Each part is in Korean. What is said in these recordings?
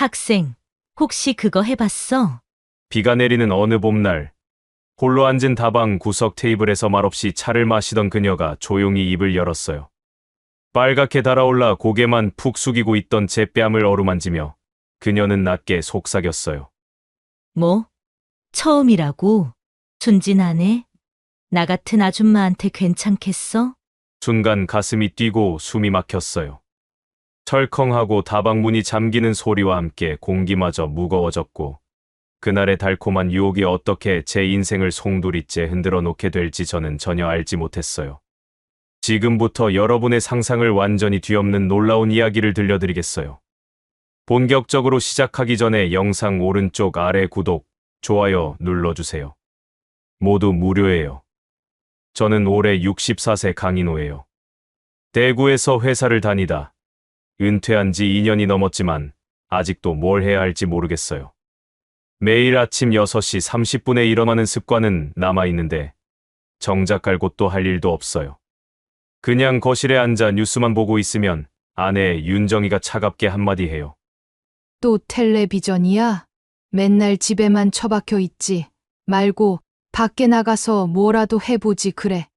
학생, 혹시 그거 해봤어? 비가 내리는 어느 봄날, 홀로 앉은 다방 구석 테이블에서 말없이 차를 마시던 그녀가 조용히 입을 열었어요. 빨갛게 달아올라 고개만 푹 숙이고 있던 제 뺨을 어루만지며 그녀는 낮게 속삭였어요. 뭐? 처음이라고? 순진하네. 나 같은 아줌마한테 괜찮겠어? 순간 가슴이 뛰고 숨이 막혔어요. 철컹하고 다방 문이 잠기는 소리와 함께 공기마저 무거워졌고 그날의 달콤한 유혹이 어떻게 제 인생을 송두리째 흔들어 놓게 될지 저는 전혀 알지 못했어요. 지금부터 여러분의 상상을 완전히 뒤엎는 놀라운 이야기를 들려드리겠어요. 본격적으로 시작하기 전에 영상 오른쪽 아래 구독, 좋아요 눌러주세요. 모두 무료예요. 저는 올해 64세 강인호예요. 대구에서 회사를 다니다 은퇴한 지 2년이 넘었지만 아직도 뭘 해야 할지 모르겠어요. 매일 아침 6시 30분에 일어나는 습관은 남아있는데 정작 갈 곳도 할 일도 없어요. 그냥 거실에 앉아 뉴스만 보고 있으면 아내 윤정이가 차갑게 한마디 해요. 또 텔레비전이야? 맨날 집에만 처박혀 있지 말고 밖에 나가서 뭐라도 해보지 그래.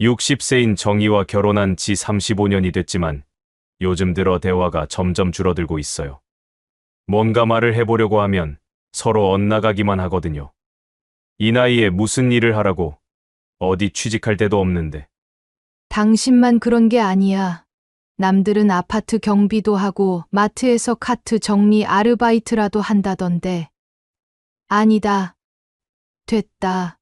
60세인 정희와 결혼한 지 35년이 됐지만 요즘 들어 대화가 점점 줄어들고 있어요. 뭔가 말을 해보려고 하면 서로 엇나가기만 하거든요. 이 나이에 무슨 일을 하라고, 어디 취직할 데도 없는데. 당신만 그런 게 아니야. 남들은 아파트 경비도 하고 마트에서 카트 정리 아르바이트라도 한다던데. 아니다. 됐다.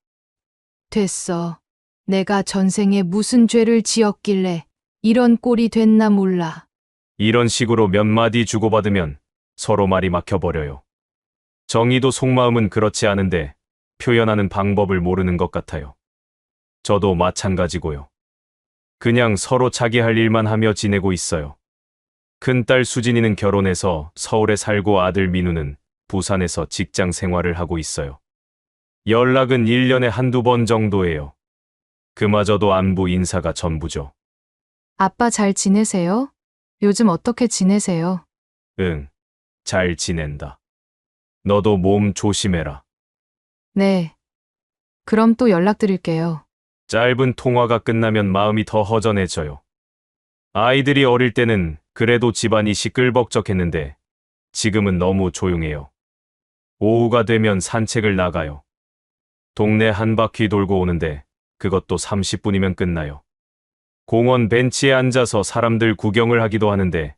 됐어. 내가 전생에 무슨 죄를 지었길래 이런 꼴이 됐나 몰라. 이런 식으로 몇 마디 주고받으면 서로 말이 막혀버려요. 정희도 속마음은 그렇지 않은데 표현하는 방법을 모르는 것 같아요. 저도 마찬가지고요. 그냥 서로 자기 할 일만 하며 지내고 있어요. 큰딸 수진이는 결혼해서 서울에 살고 아들 민우는 부산에서 직장 생활을 하고 있어요. 연락은 1년에 한두 번 정도예요. 그마저도 안부 인사가 전부죠. 아빠 잘 지내세요? 요즘 어떻게 지내세요? 응, 잘 지낸다. 너도 몸 조심해라. 네. 그럼 또 연락드릴게요. 짧은 통화가 끝나면 마음이 더 허전해져요. 아이들이 어릴 때는 그래도 집안이 시끌벅적했는데 지금은 너무 조용해요. 오후가 되면 산책을 나가요. 동네 한 바퀴 돌고 오는데 그것도 30분이면 끝나요. 공원 벤치에 앉아서 사람들 구경을 하기도 하는데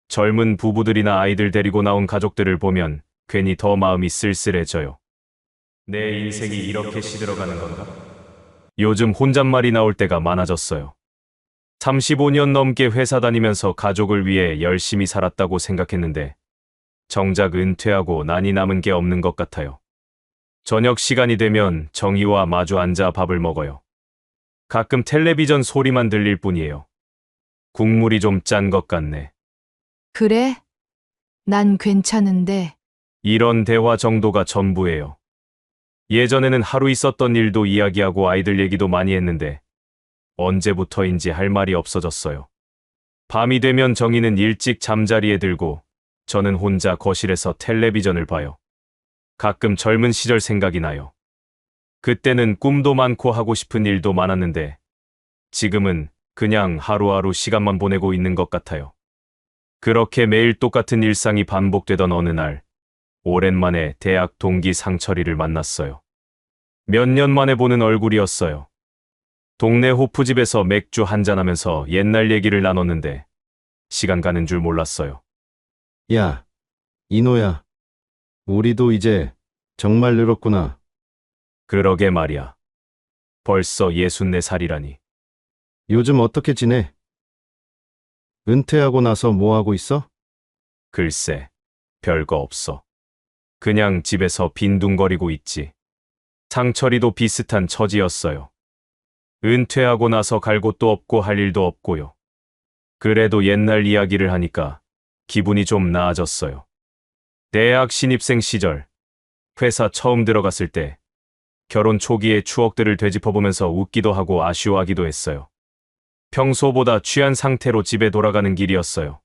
젊은 부부들이나 아이들 데리고 나온 가족들을 보면 괜히 더 마음이 쓸쓸해져요. 내 인생이 이렇게 시들어가는 건가? 요즘 혼잣말이 나올 때가 많아졌어요. 35년 넘게 회사 다니면서 가족을 위해 열심히 살았다고 생각했는데 정작 은퇴하고 난이 남은 게 없는 것 같아요. 저녁 시간이 되면 정희와 마주 앉아 밥을 먹어요. 가끔 텔레비전 소리만 들릴 뿐이에요. 국물이 좀 짠 것 같네. 그래? 난 괜찮은데. 이런 대화 정도가 전부예요. 예전에는 하루 있었던 일도 이야기하고 아이들 얘기도 많이 했는데 언제부터인지 할 말이 없어졌어요. 밤이 되면 정희는 일찍 잠자리에 들고 저는 혼자 거실에서 텔레비전을 봐요. 가끔 젊은 시절 생각이 나요. 그때는 꿈도 많고 하고 싶은 일도 많았는데 지금은 그냥 하루하루 시간만 보내고 있는 것 같아요. 그렇게 매일 똑같은 일상이 반복되던 어느 날 오랜만에 대학 동기 상철이를 만났어요. 몇 년 만에 보는 얼굴이었어요. 동네 호프집에서 맥주 한잔하면서 옛날 얘기를 나눴는데 시간 가는 줄 몰랐어요. 야, 이노야. 우리도 이제 정말 늙었구나. 그러게 말이야. 벌써 64살이라니. 요즘 어떻게 지내? 은퇴하고 나서 뭐 하고 있어? 글쎄, 별거 없어. 그냥 집에서 빈둥거리고 있지. 상철이도 비슷한 처지였어요. 은퇴하고 나서 갈 곳도 없고 할 일도 없고요. 그래도 옛날 이야기를 하니까 기분이 좀 나아졌어요. 대학 신입생 시절, 회사 처음 들어갔을 때 결혼 초기의 추억들을 되짚어보면서 웃기도 하고 아쉬워하기도 했어요. 평소보다 취한 상태로 집에 돌아가는 길이었어요.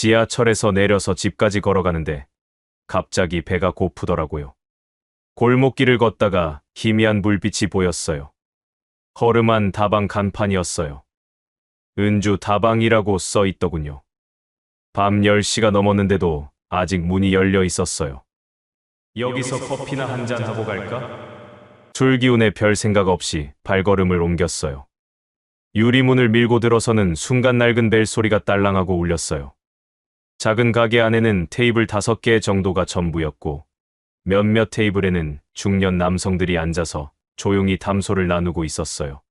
지하철에서 내려서 집까지 걸어가는데 갑자기 배가 고프더라고요. 골목길을 걷다가 희미한 불빛이 보였어요. 허름한 다방 간판이었어요. 은주 다방이라고 써 있더군요. 밤 10시가 넘었는데도 아직 문이 열려 있었어요. 여기서 커피나 한잔 하고 갈까? 술기운에 별 생각 없이 발걸음을 옮겼어요. 유리문을 밀고 들어서는 순간 낡은 벨소리가 딸랑하고 울렸어요. 작은 가게 안에는 테이블 5개 정도가 전부였고 몇몇 테이블에는 중년 남성들이 앉아서 조용히 담소를 나누고 있었어요.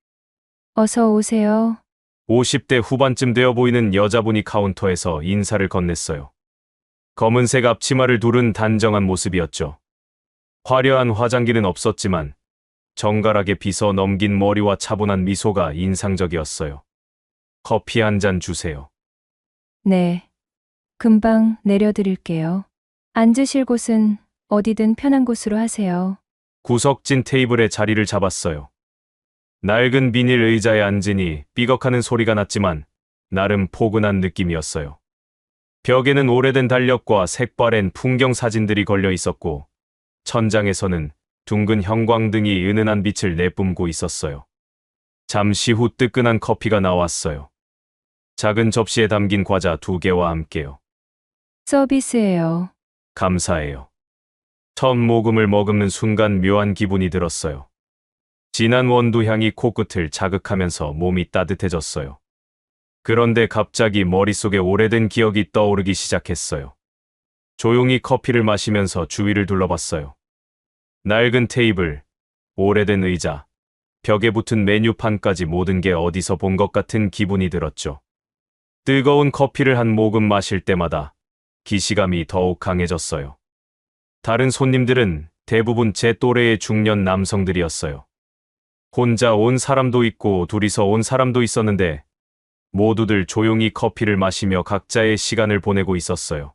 어서 오세요. 50대 후반쯤 되어 보이는 여자분이 카운터에서 인사를 건넸어요. 검은색 앞치마를 두른 단정한 모습이었죠. 화려한 화장기는 없었지만 정갈하게 빗어 넘긴 머리와 차분한 미소가 인상적이었어요. 커피 한 잔 주세요. 네. 금방 내려드릴게요. 앉으실 곳은 어디든 편한 곳으로 하세요. 구석진 테이블에 자리를 잡았어요. 낡은 비닐 의자에 앉으니 삐걱하는 소리가 났지만 나름 포근한 느낌이었어요. 벽에는 오래된 달력과 색바랜 풍경 사진들이 걸려 있었고 천장에서는 둥근 형광등이 은은한 빛을 내뿜고 있었어요. 잠시 후 뜨끈한 커피가 나왔어요. 작은 접시에 담긴 과자 2개와 함께요. 서비스예요. 감사해요. 첫 모금을 머금는 순간 묘한 기분이 들었어요. 진한 원두 향이 코끝을 자극하면서 몸이 따뜻해졌어요. 그런데 갑자기 머릿속에 오래된 기억이 떠오르기 시작했어요. 조용히 커피를 마시면서 주위를 둘러봤어요. 낡은 테이블, 오래된 의자, 벽에 붙은 메뉴판까지 모든 게 어디서 본 것 같은 기분이 들었죠. 뜨거운 커피를 한 모금 마실 때마다 기시감이 더욱 강해졌어요. 다른 손님들은 대부분 제 또래의 중년 남성들이었어요. 혼자 온 사람도 있고 둘이서 온 사람도 있었는데 모두들 조용히 커피를 마시며 각자의 시간을 보내고 있었어요.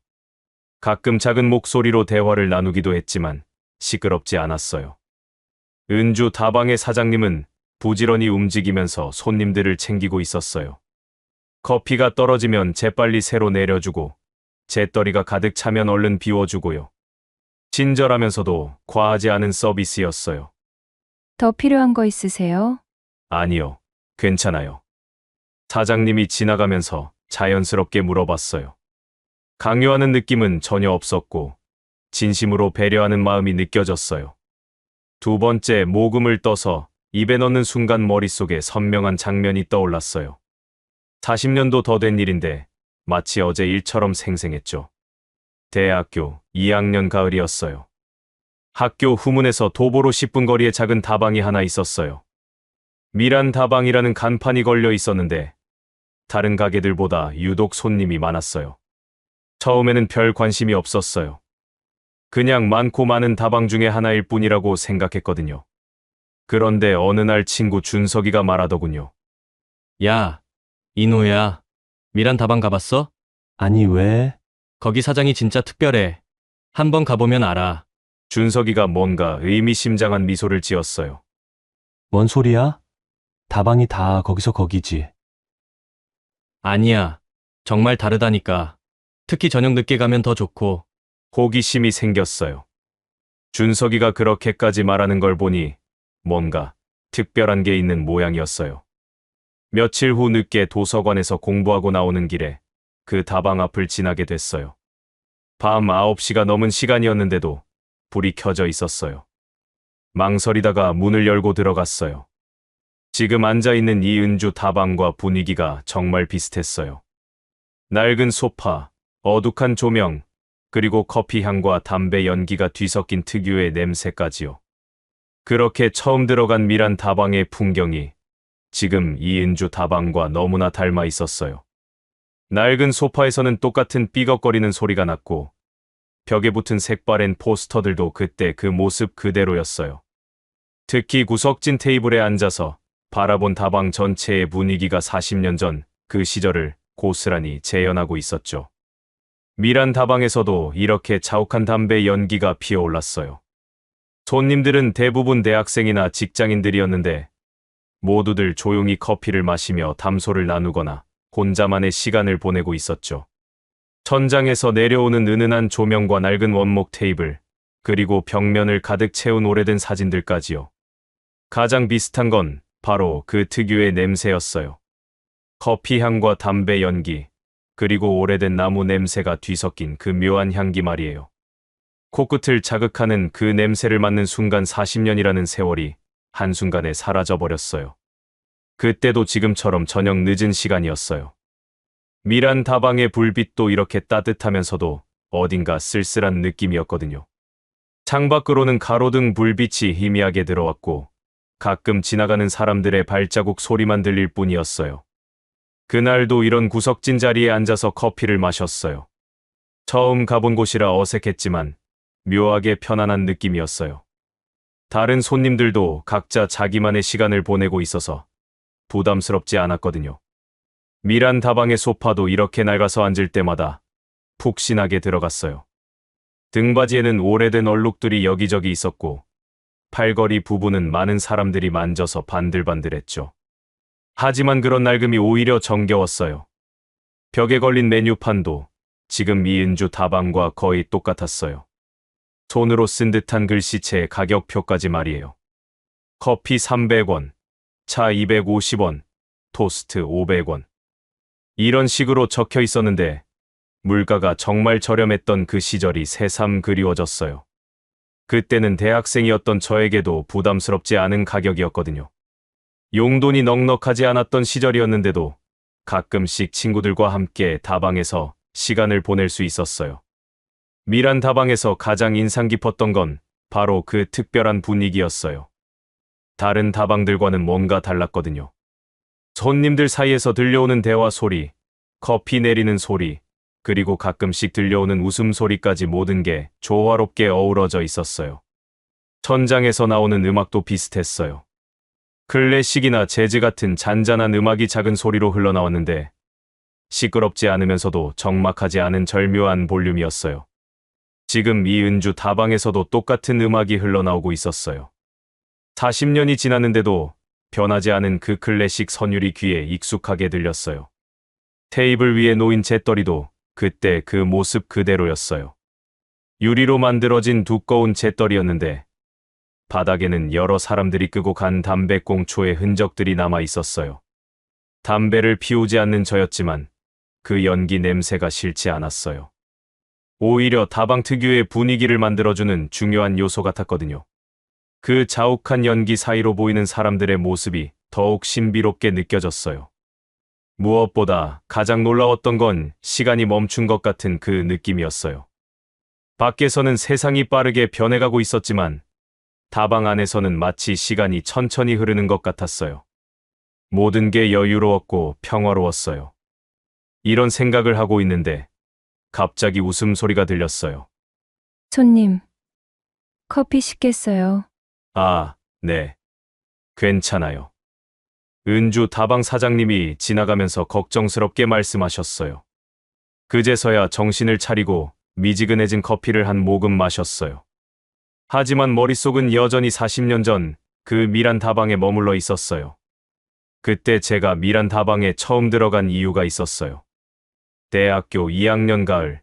가끔 작은 목소리로 대화를 나누기도 했지만 시끄럽지 않았어요. 은주 다방의 사장님은 부지런히 움직이면서 손님들을 챙기고 있었어요. 커피가 떨어지면 재빨리 새로 내려주고 재떨이가 가득 차면 얼른 비워주고요. 친절하면서도 과하지 않은 서비스였어요. 더 필요한 거 있으세요? 아니요, 괜찮아요. 사장님이 지나가면서 자연스럽게 물어봤어요. 강요하는 느낌은 전혀 없었고 진심으로 배려하는 마음이 느껴졌어요. 2번째 모금을 떠서 입에 넣는 순간 머릿속에 선명한 장면이 떠올랐어요. 40년도 더 된 일인데 마치 어제 일처럼 생생했죠. 대학교 2학년 가을이었어요. 학교 후문에서 도보로 10분 거리에 작은 다방이 하나 있었어요. 미란 다방이라는 간판이 걸려 있었는데 다른 가게들보다 유독 손님이 많았어요. 처음에는 별 관심이 없었어요. 그냥 많고 많은 다방 중에 하나일 뿐이라고 생각했거든요. 그런데 어느 날 친구 준석이가 말하더군요. 야, 이노야. 미란 다방 가봤어? 아니, 왜? 거기 사장이 진짜 특별해. 한번 가보면 알아. 준석이가 뭔가 의미심장한 미소를 지었어요. 뭔 소리야? 다방이 다 거기서 거기지. 아니야. 정말 다르다니까. 특히 저녁 늦게 가면 더 좋고. 호기심이 생겼어요. 준석이가 그렇게까지 말하는 걸 보니 뭔가 특별한 게 있는 모양이었어요. 며칠 후 늦게 도서관에서 공부하고 나오는 길에 그 다방 앞을 지나게 됐어요. 밤 9시가 넘은 시간이었는데도 불이 켜져 있었어요. 망설이다가 문을 열고 들어갔어요. 지금 앉아있는 이 은주 다방과 분위기가 정말 비슷했어요. 낡은 소파, 어둑한 조명, 그리고 커피 향과 담배 연기가 뒤섞인 특유의 냄새까지요. 그렇게 처음 들어간 미란 다방의 풍경이 지금 이 은주 다방과 너무나 닮아 있었어요. 낡은 소파에서는 똑같은 삐걱거리는 소리가 났고 벽에 붙은 색바랜 포스터들도 그때 그 모습 그대로였어요. 특히 구석진 테이블에 앉아서 바라본 다방 전체의 분위기가 40년 전 그 시절을 고스란히 재현하고 있었죠. 미란 다방에서도 이렇게 자욱한 담배 연기가 피어올랐어요. 손님들은 대부분 대학생이나 직장인들이었는데 모두들 조용히 커피를 마시며 담소를 나누거나 혼자만의 시간을 보내고 있었죠. 천장에서 내려오는 은은한 조명과 낡은 원목 테이블, 그리고 벽면을 가득 채운 오래된 사진들까지요. 가장 비슷한 건 바로 그 특유의 냄새였어요. 커피 향과 담배 연기, 그리고 오래된 나무 냄새가 뒤섞인 그 묘한 향기 말이에요. 코끝을 자극하는 그 냄새를 맡는 순간 40년이라는 세월이 한순간에 사라져버렸어요. 그때도 지금처럼 저녁 늦은 시간이었어요. 미란 다방의 불빛도 이렇게 따뜻하면서도 어딘가 쓸쓸한 느낌이었거든요. 창밖으로는 가로등 불빛이 희미하게 들어왔고 가끔 지나가는 사람들의 발자국 소리만 들릴 뿐이었어요. 그날도 이런 구석진 자리에 앉아서 커피를 마셨어요. 처음 가본 곳이라 어색했지만 묘하게 편안한 느낌이었어요. 다른 손님들도 각자 자기만의 시간을 보내고 있어서 부담스럽지 않았거든요. 미란 다방의 소파도 이렇게 낡아서 앉을 때마다 푹신하게 들어갔어요. 등받이에는 오래된 얼룩들이 여기저기 있었고 팔걸이 부분은 많은 사람들이 만져서 반들반들했죠. 하지만 그런 낡음이 오히려 정겨웠어요. 벽에 걸린 메뉴판도 지금 이은주 다방과 거의 똑같았어요. 손으로 쓴 듯한 글씨체의 가격표까지 말이에요. 커피 300원, 차 250원, 토스트 500원. 이런 식으로 적혀 있었는데 물가가 정말 저렴했던 그 시절이 새삼 그리워졌어요. 그때는 대학생이었던 저에게도 부담스럽지 않은 가격이었거든요. 용돈이 넉넉하지 않았던 시절이었는데도 가끔씩 친구들과 함께 다방에서 시간을 보낼 수 있었어요. 미란 다방에서 가장 인상 깊었던 건 바로 그 특별한 분위기였어요. 다른 다방들과는 뭔가 달랐거든요. 손님들 사이에서 들려오는 대화 소리, 커피 내리는 소리, 그리고 가끔씩 들려오는 웃음소리까지 모든 게 조화롭게 어우러져 있었어요. 천장에서 나오는 음악도 비슷했어요. 클래식이나 재즈 같은 잔잔한 음악이 작은 소리로 흘러나왔는데 시끄럽지 않으면서도 적막하지 않은 절묘한 볼륨이었어요. 지금 이은주 다방에서도 똑같은 음악이 흘러나오고 있었어요. 40년이 지났는데도 변하지 않은 그 클래식 선율이 귀에 익숙하게 들렸어요. 테이블 위에 놓인 재떨이도 그때 그 모습 그대로였어요. 유리로 만들어진 두꺼운 재떨이였는데 바닥에는 여러 사람들이 끄고 간 담배꽁초의 흔적들이 남아 있었어요. 담배를 피우지 않는 저였지만 그 연기 냄새가 싫지 않았어요. 오히려 다방 특유의 분위기를 만들어주는 중요한 요소 같았거든요. 그 자욱한 연기 사이로 보이는 사람들의 모습이 더욱 신비롭게 느껴졌어요. 무엇보다 가장 놀라웠던 건 시간이 멈춘 것 같은 그 느낌이었어요. 밖에서는 세상이 빠르게 변해가고 있었지만 다방 안에서는 마치 시간이 천천히 흐르는 것 같았어요. 모든 게 여유로웠고 평화로웠어요. 이런 생각을 하고 있는데 갑자기 웃음소리가 들렸어요. 손님, 커피 시켰어요. 아, 네. 괜찮아요. 은주 다방 사장님이 지나가면서 걱정스럽게 말씀하셨어요. 그제서야 정신을 차리고 미지근해진 커피를 한 모금 마셨어요. 하지만 머릿속은 여전히 40년 전 그 미란 다방에 머물러 있었어요. 그때 제가 미란 다방에 처음 들어간 이유가 있었어요. 대학교 2학년 가을,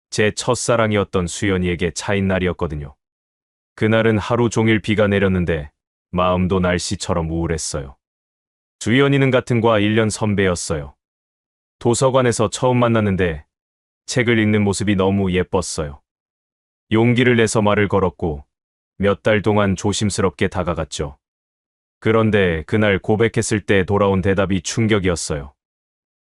제 첫사랑이었던 수연이에게 차인 날이었거든요. 그날은 하루 종일 비가 내렸는데 마음도 날씨처럼 우울했어요. 수연이는 같은 과 1년 선배였어요. 도서관에서 처음 만났는데 책을 읽는 모습이 너무 예뻤어요. 용기를 내서 말을 걸었고 몇 달 동안 조심스럽게 다가갔죠. 그런데 그날 고백했을 때 돌아온 대답이 충격이었어요.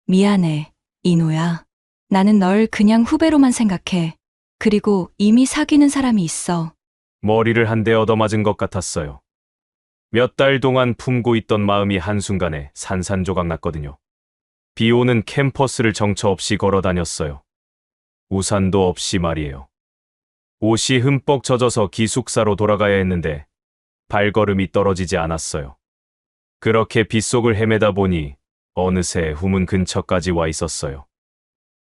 미안해, 이노야. 나는 널 그냥 후배로만 생각해. 그리고 이미 사귀는 사람이 있어. 머리를 한 대 얻어맞은 것 같았어요. 몇 달 동안 품고 있던 마음이 한순간에 산산조각 났거든요. 비 오는 캠퍼스를 정처 없이 걸어 다녔어요. 우산도 없이 말이에요. 옷이 흠뻑 젖어서 기숙사로 돌아가야 했는데 발걸음이 떨어지지 않았어요. 그렇게 빗속을 헤매다 보니 어느새 후문 근처까지 와 있었어요.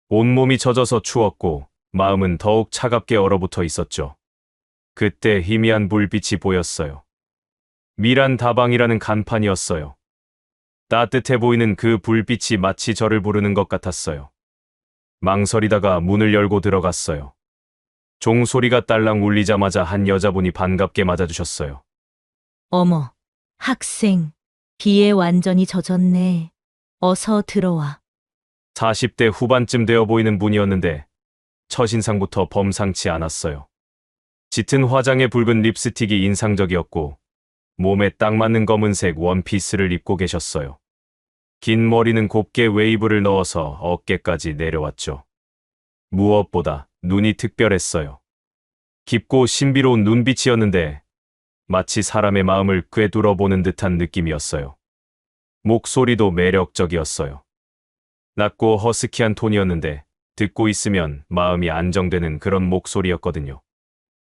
온몸이 젖어서 추웠고 마음은 더욱 차갑게 얼어붙어 있었죠. 그때 희미한 불빛이 보였어요. 미란 다방이라는 간판이었어요. 따뜻해 보이는 그 불빛이 마치 저를 부르는 것 같았어요. 망설이다가 문을 열고 들어갔어요. 종소리가 딸랑 울리자마자 한 여자분이 반갑게 맞아주셨어요. 어머, 학생. 비에 완전히 젖었네. 어서 들어와. 40대 후반쯤 되어 보이는 분이었는데 첫인상부터 범상치 않았어요. 짙은 화장에 붉은 립스틱이 인상적이었고 몸에 딱 맞는 검은색 원피스를 입고 계셨어요. 긴 머리는 곱게 웨이브를 넣어서 어깨까지 내려왔죠. 무엇보다 눈이 특별했어요. 깊고 신비로운 눈빛이었는데 마치 사람의 마음을 꿰뚫어보는 듯한 느낌이었어요. 목소리도 매력적이었어요. 낮고 허스키한 톤이었는데 듣고 있으면 마음이 안정되는 그런 목소리였거든요.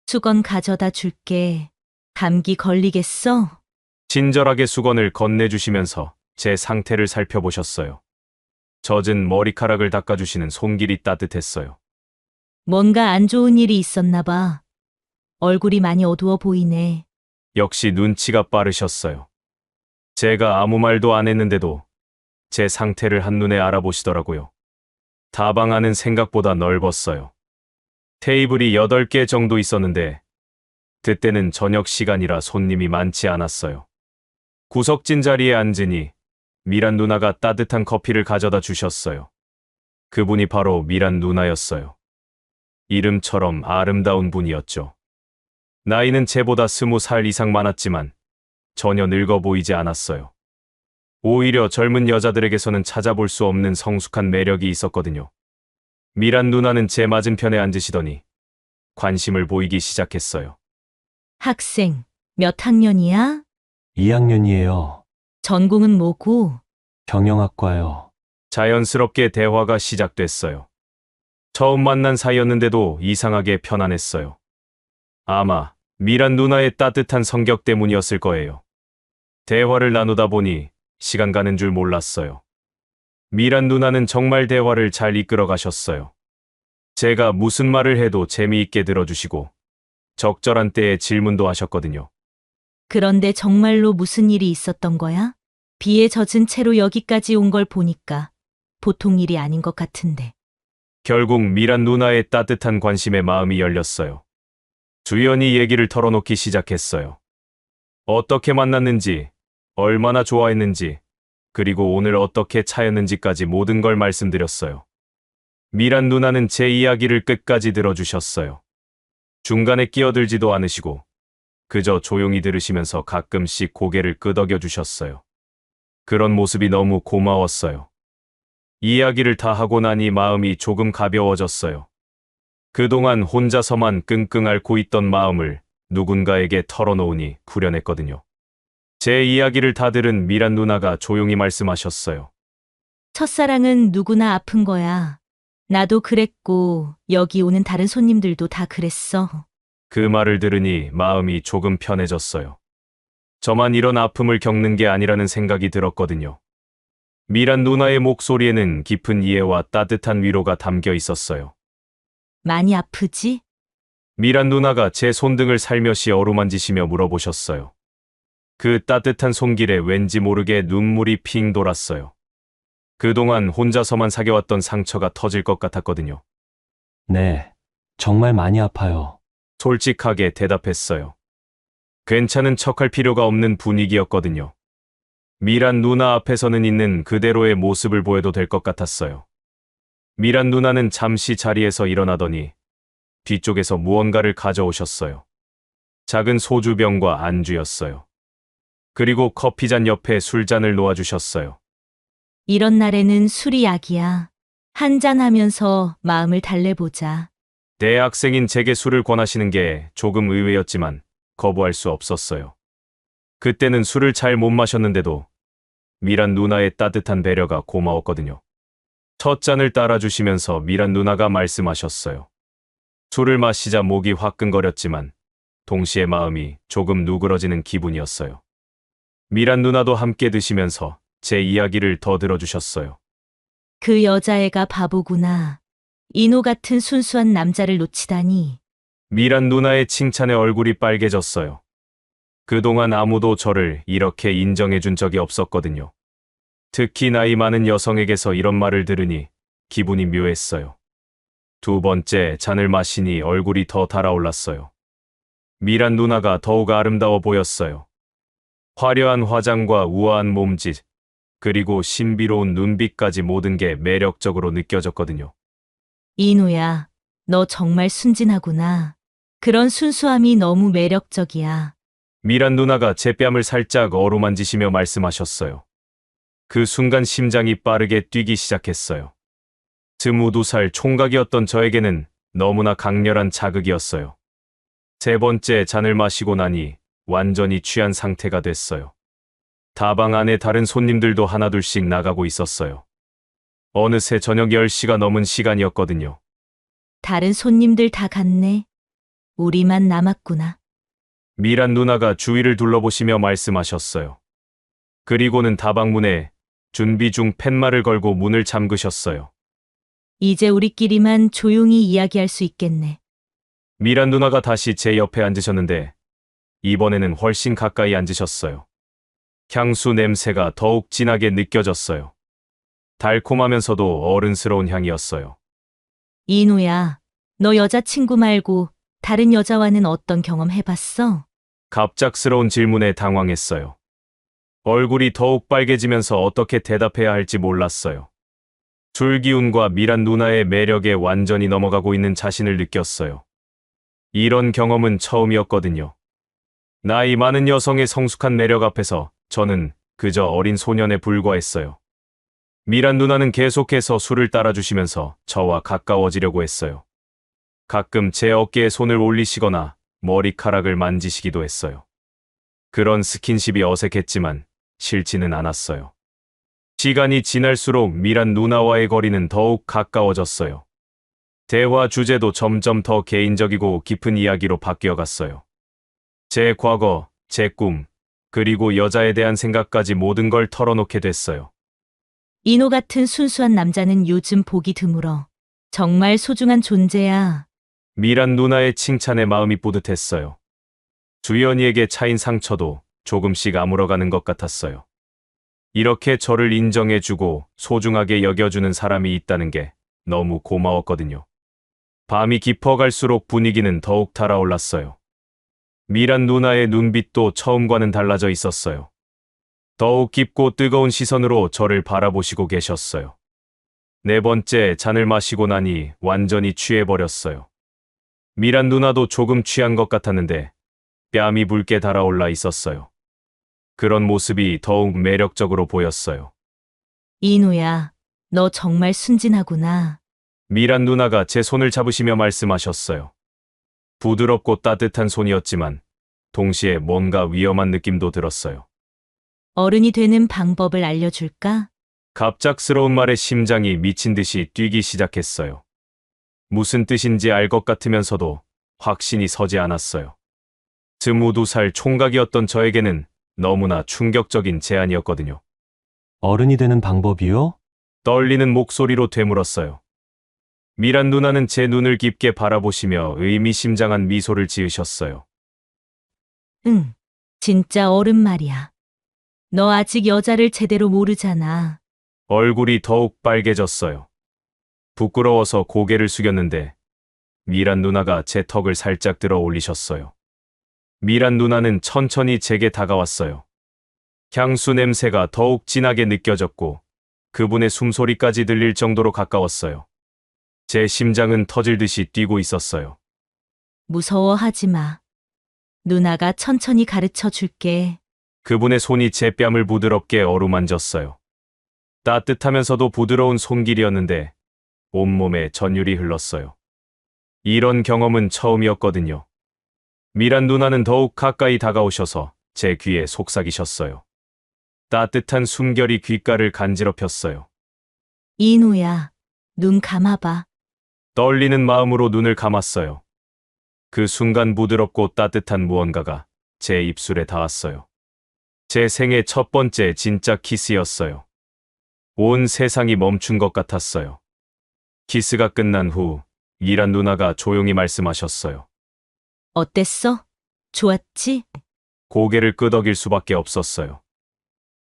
수건 가져다 줄게. 감기 걸리겠어? 친절하게 수건을 건네주시면서 제 상태를 살펴보셨어요. 젖은 머리카락을 닦아주시는 손길이 따뜻했어요. 뭔가 안 좋은 일이 있었나 봐. 얼굴이 많이 어두워 보이네. 역시 눈치가 빠르셨어요. 제가 아무 말도 안 했는데도 제 상태를 한눈에 알아보시더라고요. 다방 안은 생각보다 넓었어요. 테이블이 8개 정도 있었는데 그때는 저녁 시간이라 손님이 많지 않았어요. 구석진 자리에 앉으니 미란 누나가 따뜻한 커피를 가져다 주셨어요. 그분이 바로 미란 누나였어요. 이름처럼 아름다운 분이었죠. 나이는 제보다 20살 이상 많았지만 전혀 늙어 보이지 않았어요. 오히려 젊은 여자들에게서는 찾아볼 수 없는 성숙한 매력이 있었거든요. 미란 누나는 제 맞은편에 앉으시더니 관심을 보이기 시작했어요. 학생, 몇 학년이야? 2학년이에요. 전공은 뭐고? 경영학과요. 자연스럽게 대화가 시작됐어요. 처음 만난 사이였는데도 이상하게 편안했어요. 아마 미란 누나의 따뜻한 성격 때문이었을 거예요. 대화를 나누다 보니 시간 가는 줄 몰랐어요. 미란 누나는 정말 대화를 잘 이끌어 가셨어요. 제가 무슨 말을 해도 재미있게 들어주시고 적절한 때에 질문도 하셨거든요. 그런데 정말로 무슨 일이 있었던 거야? 비에 젖은 채로 여기까지 온 걸 보니까 보통 일이 아닌 것 같은데. 결국 미란 누나의 따뜻한 관심에 마음이 열렸어요. 주연이 얘기를 털어놓기 시작했어요. 어떻게 만났는지, 얼마나 좋아했는지, 그리고 오늘 어떻게 차였는지까지 모든 걸 말씀드렸어요. 미란 누나는 제 이야기를 끝까지 들어주셨어요. 중간에 끼어들지도 않으시고 그저 조용히 들으시면서 가끔씩 고개를 끄덕여 주셨어요. 그런 모습이 너무 고마웠어요. 이야기를 다 하고 나니 마음이 조금 가벼워졌어요. 그동안 혼자서만 끙끙 앓고 있던 마음을 누군가에게 털어놓으니 후련했거든요. 제 이야기를 다 들은 미란 누나가 조용히 말씀하셨어요. 첫사랑은 누구나 아픈 거야. 나도 그랬고 여기 오는 다른 손님들도 다 그랬어. 그 말을 들으니 마음이 조금 편해졌어요. 저만 이런 아픔을 겪는 게 아니라는 생각이 들었거든요. 미란 누나의 목소리에는 깊은 이해와 따뜻한 위로가 담겨 있었어요. 많이 아프지? 미란 누나가 제 손등을 살며시 어루만지시며 물어보셨어요. 그 따뜻한 손길에 왠지 모르게 눈물이 핑 돌았어요. 그동안 혼자서만 사겨왔던 상처가 터질 것 같았거든요. 네, 정말 많이 아파요. 솔직하게 대답했어요. 괜찮은 척할 필요가 없는 분위기였거든요. 미란 누나 앞에서는 있는 그대로의 모습을 보여도 될 것 같았어요. 미란 누나는 잠시 자리에서 일어나더니 뒤쪽에서 무언가를 가져오셨어요. 작은 소주병과 안주였어요. 그리고 커피잔 옆에 술잔을 놓아주셨어요. 이런 날에는 술이 약이야. 한잔하면서 마음을 달래보자. 대학생인 제게 술을 권하시는 게 조금 의외였지만 거부할 수 없었어요. 그때는 술을 잘 못 마셨는데도 미란 누나의 따뜻한 배려가 고마웠거든요. 첫 잔을 따라주시면서 미란 누나가 말씀하셨어요. 술을 마시자 목이 화끈거렸지만 동시에 마음이 조금 누그러지는 기분이었어요. 미란 누나도 함께 드시면서 제 이야기를 더 들어주셨어요. 그 여자애가 바보구나. 인호 같은 순수한 남자를 놓치다니. 미란 누나의 칭찬에 얼굴이 빨개졌어요. 그동안 아무도 저를 이렇게 인정해준 적이 없었거든요. 특히 나이 많은 여성에게서 이런 말을 들으니 기분이 묘했어요. 두 번째 잔을 마시니 얼굴이 더 달아올랐어요. 미란 누나가 더욱 아름다워 보였어요. 화려한 화장과 우아한 몸짓, 그리고 신비로운 눈빛까지 모든 게 매력적으로 느껴졌거든요. 이누야, 너 정말 순진하구나. 그런 순수함이 너무 매력적이야. 미란 누나가 제 뺨을 살짝 어루만지시며 말씀하셨어요. 그 순간 심장이 빠르게 뛰기 시작했어요. 22살 총각이었던 저에게는 너무나 강렬한 자극이었어요. 세 번째 잔을 마시고 나니 완전히 취한 상태가 됐어요. 다방 안에 다른 손님들도 하나둘씩 나가고 있었어요. 어느새 저녁 10시가 넘은 시간이었거든요. 다른 손님들 다 갔네. 우리만 남았구나. 미란 누나가 주위를 둘러보시며 말씀하셨어요. 그리고는 다방 문에 준비 중 팻말을 걸고 문을 잠그셨어요. 이제 우리끼리만 조용히 이야기할 수 있겠네. 미란 누나가 다시 제 옆에 앉으셨는데 이번에는 훨씬 가까이 앉으셨어요. 향수 냄새가 더욱 진하게 느껴졌어요. 달콤하면서도 어른스러운 향이었어요. 이누야, 너 여자친구 말고 다른 여자와는 어떤 경험 해봤어? 갑작스러운 질문에 당황했어요. 얼굴이 더욱 빨개지면서 어떻게 대답해야 할지 몰랐어요. 줄기운과 미란 누나의 매력에 완전히 넘어가고 있는 자신을 느꼈어요. 이런 경험은 처음이었거든요. 나이 많은 여성의 성숙한 매력 앞에서 저는 그저 어린 소년에 불과했어요. 미란 누나는 계속해서 술을 따라주시면서 저와 가까워지려고 했어요. 가끔 제 어깨에 손을 올리시거나 머리카락을 만지시기도 했어요. 그런 스킨십이 어색했지만 싫지는 않았어요. 시간이 지날수록 미란 누나와의 거리는 더욱 가까워졌어요. 대화 주제도 점점 더 개인적이고 깊은 이야기로 바뀌어갔어요. 제 과거, 제 꿈, 그리고 여자에 대한 생각까지 모든 걸 털어놓게 됐어요. 이노 같은 순수한 남자는 요즘 보기 드물어. 정말 소중한 존재야. 미란 누나의 칭찬에 마음이 뿌듯했어요. 주연이에게 차인 상처도 조금씩 아물어가는 것 같았어요. 이렇게 저를 인정해주고 소중하게 여겨주는 사람이 있다는 게 너무 고마웠거든요. 밤이 깊어갈수록 분위기는 더욱 달아올랐어요. 미란 누나의 눈빛도 처음과는 달라져 있었어요. 더욱 깊고 뜨거운 시선으로 저를 바라보시고 계셨어요. 네 번째 잔을 마시고 나니 완전히 취해버렸어요. 미란 누나도 조금 취한 것 같았는데 뺨이 붉게 달아올라 있었어요. 그런 모습이 더욱 매력적으로 보였어요. 이누야, 너 정말 순진하구나. 미란 누나가 제 손을 잡으시며 말씀하셨어요. 부드럽고 따뜻한 손이었지만 동시에 뭔가 위험한 느낌도 들었어요. 어른이 되는 방법을 알려줄까? 갑작스러운 말에 심장이 미친 듯이 뛰기 시작했어요. 무슨 뜻인지 알 것 같으면서도 확신이 서지 않았어요. 22살 총각이었던 저에게는 너무나 충격적인 제안이었거든요. 어른이 되는 방법이요? 떨리는 목소리로 되물었어요. 미란 누나는 제 눈을 깊게 바라보시며 의미심장한 미소를 지으셨어요. 응, 진짜 어른 말이야. 너 아직 여자를 제대로 모르잖아. 얼굴이 더욱 빨개졌어요. 부끄러워서 고개를 숙였는데 미란 누나가 제 턱을 살짝 들어 올리셨어요. 미란 누나는 천천히 제게 다가왔어요. 향수 냄새가 더욱 진하게 느껴졌고 그분의 숨소리까지 들릴 정도로 가까웠어요. 제 심장은 터질 듯이 뛰고 있었어요. 무서워하지 마. 누나가 천천히 가르쳐 줄게. 그분의 손이 제 뺨을 부드럽게 어루만졌어요. 따뜻하면서도 부드러운 손길이었는데 온몸에 전율이 흘렀어요. 이런 경험은 처음이었거든요. 미란 누나는 더욱 가까이 다가오셔서 제 귀에 속삭이셨어요. 따뜻한 숨결이 귓가를 간지럽혔어요. 이누야, 눈 감아봐. 떨리는 마음으로 눈을 감았어요. 그 순간 부드럽고 따뜻한 무언가가 제 입술에 닿았어요. 제 생애 첫 번째 진짜 키스였어요. 온 세상이 멈춘 것 같았어요. 키스가 끝난 후 미란 누나가 조용히 말씀하셨어요. 어땠어? 좋았지? 고개를 끄덕일 수밖에 없었어요.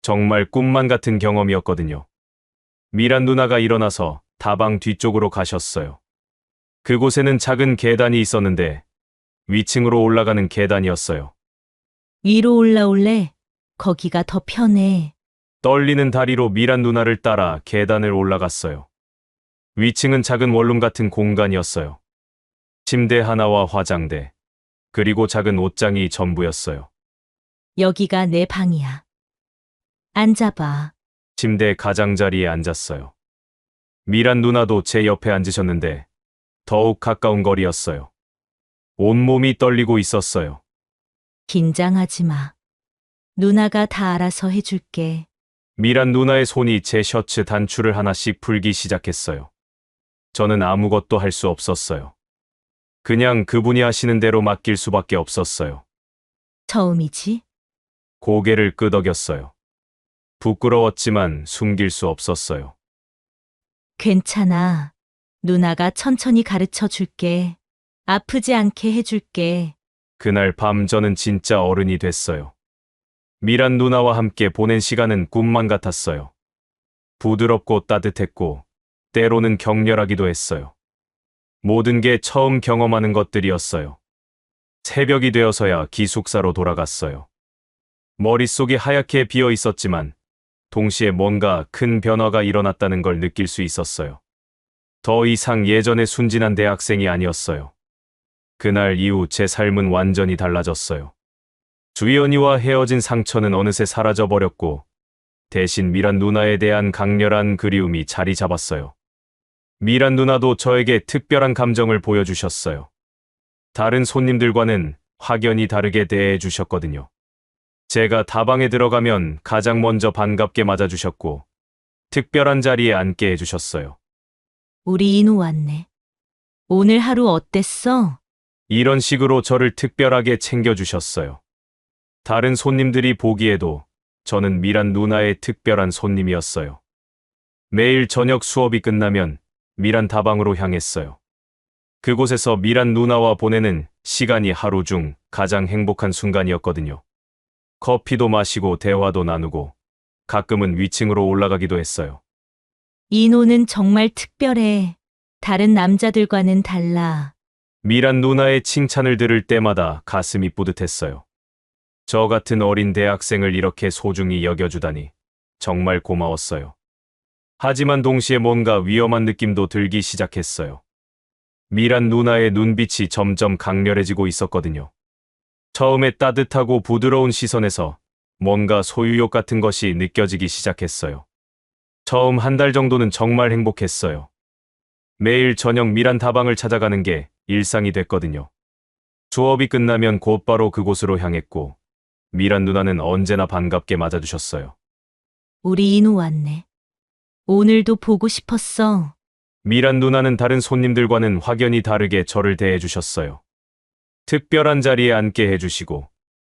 정말 꿈만 같은 경험이었거든요. 미란 누나가 일어나서 다방 뒤쪽으로 가셨어요. 그곳에는 작은 계단이 있었는데 위층으로 올라가는 계단이었어요. 위로 올라올래? 거기가 더 편해. 떨리는 다리로 미란 누나를 따라 계단을 올라갔어요. 위층은 작은 원룸 같은 공간이었어요. 침대 하나와 화장대, 그리고 작은 옷장이 전부였어요. 여기가 내 방이야. 앉아봐. 침대 가장자리에 앉았어요. 미란 누나도 제 옆에 앉으셨는데 더욱 가까운 거리였어요. 온몸이 떨리고 있었어요. 긴장하지 마. 누나가 다 알아서 해줄게. 미란 누나의 손이 제 셔츠 단추를 하나씩 풀기 시작했어요. 저는 아무것도 할 수 없었어요. 그냥 그분이 하시는 대로 맡길 수밖에 없었어요. 처음이지? 고개를 끄덕였어요. 부끄러웠지만 숨길 수 없었어요. 괜찮아. 누나가 천천히 가르쳐 줄게. 아프지 않게 해줄게. 그날 밤 저는 진짜 어른이 됐어요. 미란 누나와 함께 보낸 시간은 꿈만 같았어요. 부드럽고 따뜻했고 때로는 격렬하기도 했어요. 모든 게 처음 경험하는 것들이었어요. 새벽이 되어서야 기숙사로 돌아갔어요. 머릿속이 하얗게 비어 있었지만 동시에 뭔가 큰 변화가 일어났다는 걸 느낄 수 있었어요. 더 이상 예전의 순진한 대학생이 아니었어요. 그날 이후 제 삶은 완전히 달라졌어요. 주연이와 헤어진 상처는 어느새 사라져버렸고 대신 미란 누나에 대한 강렬한 그리움이 자리 잡았어요. 미란 누나도 저에게 특별한 감정을 보여주셨어요. 다른 손님들과는 확연히 다르게 대해 주셨거든요. 제가 다방에 들어가면 가장 먼저 반갑게 맞아주셨고 특별한 자리에 앉게 해주셨어요. 우리 인우 왔네. 오늘 하루 어땠어? 이런 식으로 저를 특별하게 챙겨주셨어요. 다른 손님들이 보기에도 저는 미란 누나의 특별한 손님이었어요. 매일 저녁 수업이 끝나면 미란 다방으로 향했어요. 그곳에서 미란 누나와 보내는 시간이 하루 중 가장 행복한 순간이었거든요. 커피도 마시고 대화도 나누고 가끔은 위층으로 올라가기도 했어요. 인호는 정말 특별해. 다른 남자들과는 달라. 미란 누나의 칭찬을 들을 때마다 가슴이 뿌듯했어요. 저 같은 어린 대학생을 이렇게 소중히 여겨주다니 정말 고마웠어요. 하지만 동시에 뭔가 위험한 느낌도 들기 시작했어요. 미란 누나의 눈빛이 점점 강렬해지고 있었거든요. 처음에 따뜻하고 부드러운 시선에서 뭔가 소유욕 같은 것이 느껴지기 시작했어요. 처음 한 달 정도는 정말 행복했어요. 매일 저녁 미란 다방을 찾아가는 게 일상이 됐거든요. 수업이 끝나면 곧바로 그곳으로 향했고 미란 누나는 언제나 반갑게 맞아주셨어요. 우리 인우 왔네. 오늘도 보고 싶었어. 미란 누나는 다른 손님들과는 확연히 다르게 저를 대해주셨어요. 특별한 자리에 앉게 해주시고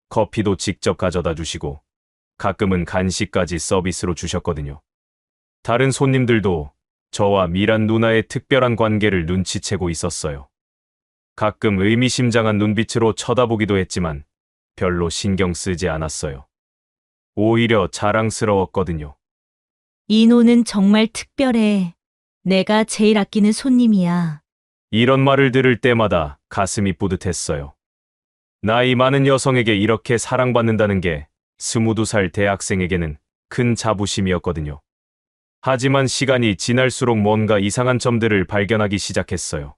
커피도 직접 가져다 주시고 가끔은 간식까지 서비스로 주셨거든요. 다른 손님들도 저와 미란 누나의 특별한 관계를 눈치채고 있었어요. 가끔 의미심장한 눈빛으로 쳐다보기도 했지만 별로 신경 쓰지 않았어요. 오히려 자랑스러웠거든요. 인호는 정말 특별해. 내가 제일 아끼는 손님이야. 이런 말을 들을 때마다 가슴이 뿌듯했어요. 나이 많은 여성에게 이렇게 사랑받는다는 게 22살 대학생에게는 큰 자부심이었거든요. 하지만 시간이 지날수록 뭔가 이상한 점들을 발견하기 시작했어요.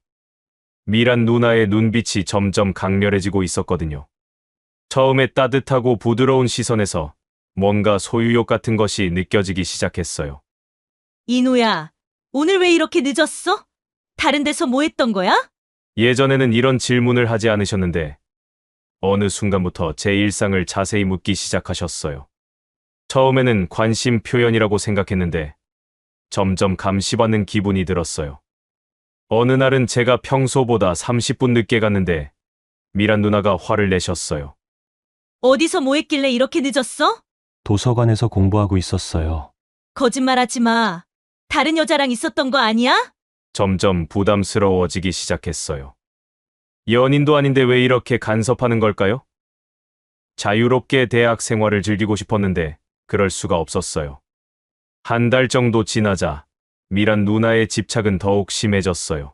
미란 누나의 눈빛이 점점 강렬해지고 있었거든요. 처음에 따뜻하고 부드러운 시선에서 뭔가 소유욕 같은 것이 느껴지기 시작했어요. 인호야, 오늘 왜 이렇게 늦었어? 다른 데서 뭐 했던 거야? 예전에는 이런 질문을 하지 않으셨는데 어느 순간부터 제 일상을 자세히 묻기 시작하셨어요. 처음에는 관심 표현이라고 생각했는데 점점 감시받는 기분이 들었어요. 어느 날은 제가 평소보다 30분 늦게 갔는데 미란 누나가 화를 내셨어요. 어디서 뭐 했길래 이렇게 늦었어? 도서관에서 공부하고 있었어요. 거짓말하지 마. 다른 여자랑 있었던 거 아니야? 점점 부담스러워지기 시작했어요. 연인도 아닌데 왜 이렇게 간섭하는 걸까요? 자유롭게 대학 생활을 즐기고 싶었는데 그럴 수가 없었어요. 한 달 정도 지나자 미란 누나의 집착은 더욱 심해졌어요.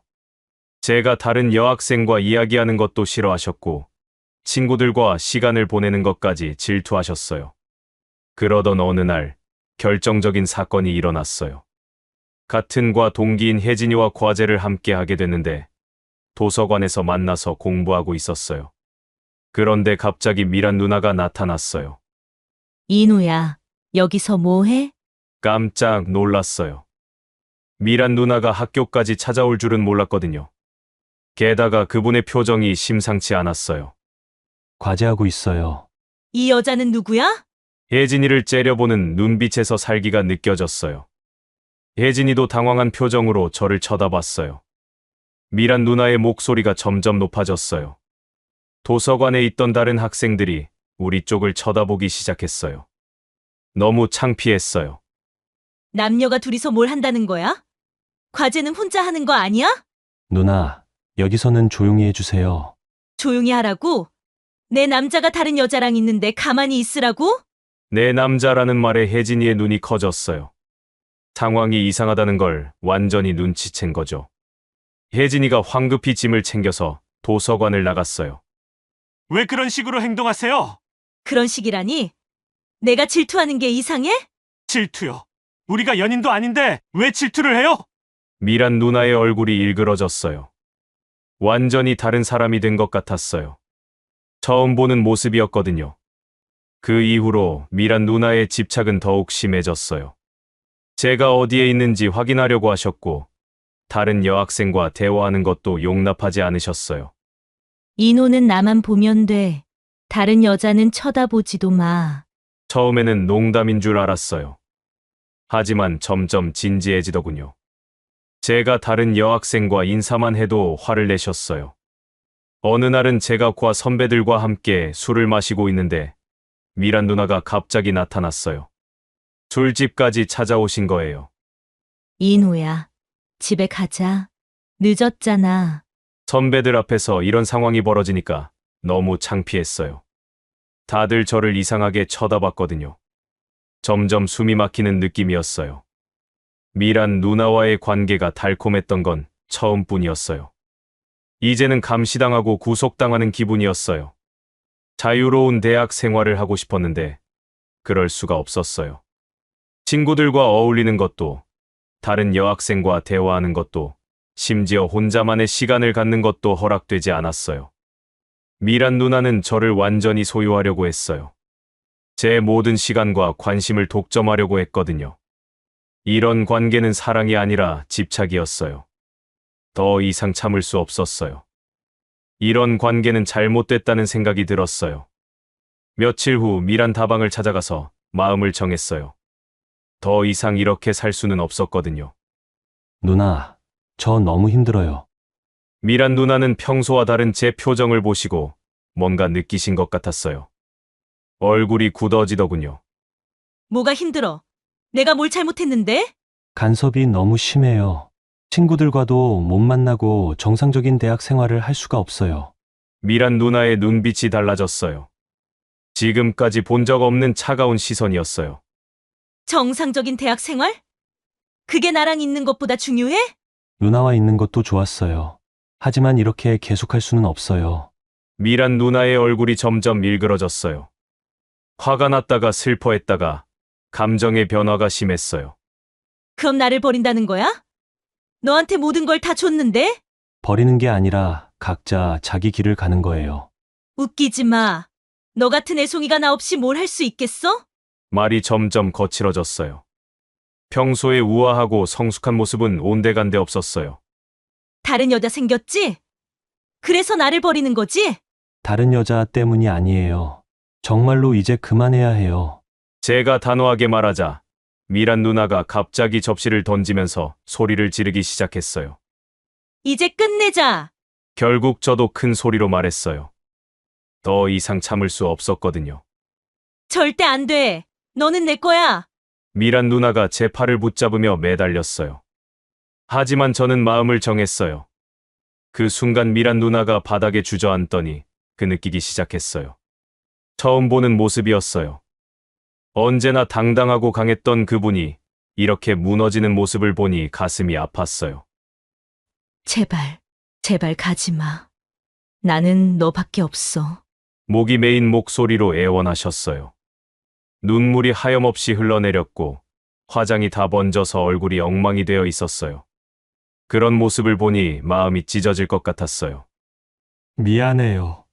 제가 다른 여학생과 이야기하는 것도 싫어하셨고, 친구들과 시간을 보내는 것까지 질투하셨어요. 그러던 어느 날, 결정적인 사건이 일어났어요. 같은 과 동기인 혜진이와 과제를 함께 하게 됐는데, 도서관에서 만나서 공부하고 있었어요. 그런데 갑자기 미란 누나가 나타났어요. 인우야, 여기서 뭐 해? 깜짝 놀랐어요. 미란 누나가 학교까지 찾아올 줄은 몰랐거든요. 게다가 그분의 표정이 심상치 않았어요. 과제하고 있어요. 이 여자는 누구야? 혜진이를 째려보는 눈빛에서 살기가 느껴졌어요. 혜진이도 당황한 표정으로 저를 쳐다봤어요. 미란 누나의 목소리가 점점 높아졌어요. 도서관에 있던 다른 학생들이 우리 쪽을 쳐다보기 시작했어요. 너무 창피했어요. 남녀가 둘이서 뭘 한다는 거야? 과제는 혼자 하는 거 아니야? 누나, 여기서는 조용히 해주세요. 조용히 하라고? 내 남자가 다른 여자랑 있는데 가만히 있으라고? 내 남자라는 말에 혜진이의 눈이 커졌어요. 상황이 이상하다는 걸 완전히 눈치챈 거죠. 혜진이가 황급히 짐을 챙겨서 도서관을 나갔어요. 왜 그런 식으로 행동하세요? 그런 식이라니? 내가 질투하는 게 이상해? 질투요. 우리가 연인도 아닌데 왜 질투를 해요? 미란 누나의 얼굴이 일그러졌어요. 완전히 다른 사람이 된 것 같았어요. 처음 보는 모습이었거든요. 그 이후로 미란 누나의 집착은 더욱 심해졌어요. 제가 어디에 있는지 확인하려고 하셨고, 다른 여학생과 대화하는 것도 용납하지 않으셨어요. 인호는 나만 보면 돼. 다른 여자는 쳐다보지도 마. 처음에는 농담인 줄 알았어요. 하지만 점점 진지해지더군요. 제가 다른 여학생과 인사만 해도 화를 내셨어요. 어느 날은 제가 과 선배들과 함께 술을 마시고 있는데 미란 누나가 갑자기 나타났어요. 술집까지 찾아오신 거예요. 인호야, 집에 가자. 늦었잖아. 선배들 앞에서 이런 상황이 벌어지니까 너무 창피했어요. 다들 저를 이상하게 쳐다봤거든요. 점점 숨이 막히는 느낌이었어요. 미란 누나와의 관계가 달콤했던 건 처음뿐이었어요. 이제는 감시당하고 구속당하는 기분이었어요. 자유로운 대학 생활을 하고 싶었는데 그럴 수가 없었어요. 친구들과 어울리는 것도, 다른 여학생과 대화하는 것도, 심지어 혼자만의 시간을 갖는 것도 허락되지 않았어요. 미란 누나는 저를 완전히 소유하려고 했어요. 제 모든 시간과 관심을 독점하려고 했거든요. 이런 관계는 사랑이 아니라 집착이었어요. 더 이상 참을 수 없었어요. 이런 관계는 잘못됐다는 생각이 들었어요. 며칠 후 미란 다방을 찾아가서 마음을 정했어요. 더 이상 이렇게 살 수는 없었거든요. 누나, 저 너무 힘들어요. 미란 누나는 평소와 다른 제 표정을 보시고 뭔가 느끼신 것 같았어요. 얼굴이 굳어지더군요. 뭐가 힘들어? 내가 뭘 잘못했는데? 간섭이 너무 심해요. 친구들과도 못 만나고 정상적인 대학 생활을 할 수가 없어요. 미란 누나의 눈빛이 달라졌어요. 지금까지 본 적 없는 차가운 시선이었어요. 정상적인 대학 생활? 그게 나랑 있는 것보다 중요해? 누나와 있는 것도 좋았어요. 하지만 이렇게 계속할 수는 없어요. 미란 누나의 얼굴이 점점 일그러졌어요. 화가 났다가 슬퍼했다가 감정의 변화가 심했어요. 그럼 나를 버린다는 거야? 너한테 모든 걸 다 줬는데? 버리는 게 아니라 각자 자기 길을 가는 거예요. 웃기지 마. 너 같은 애송이가 나 없이 뭘 할 수 있겠어? 말이 점점 거칠어졌어요. 평소에 우아하고 성숙한 모습은 온데간데 없었어요. 다른 여자 생겼지? 그래서 나를 버리는 거지? 다른 여자 때문이 아니에요. 정말로 이제 그만해야 해요. 제가 단호하게 말하자 미란 누나가 갑자기 접시를 던지면서 소리를 지르기 시작했어요. 이제 끝내자. 결국 저도 큰 소리로 말했어요. 더 이상 참을 수 없었거든요. 절대 안 돼. 너는 내 거야. 미란 누나가 제 팔을 붙잡으며 매달렸어요. 하지만 저는 마음을 정했어요. 그 순간 미란 누나가 바닥에 주저앉더니 그 느끼기 시작했어요. 처음 보는 모습이었어요. 언제나 당당하고 강했던 그분이 이렇게 무너지는 모습을 보니 가슴이 아팠어요. 제발, 제발 가지 마. 나는 너밖에 없어. 목이 메인 목소리로 애원하셨어요. 눈물이 하염없이 흘러내렸고 화장이 다 번져서 얼굴이 엉망이 되어 있었어요. 그런 모습을 보니 마음이 찢어질 것 같았어요. 미안해요.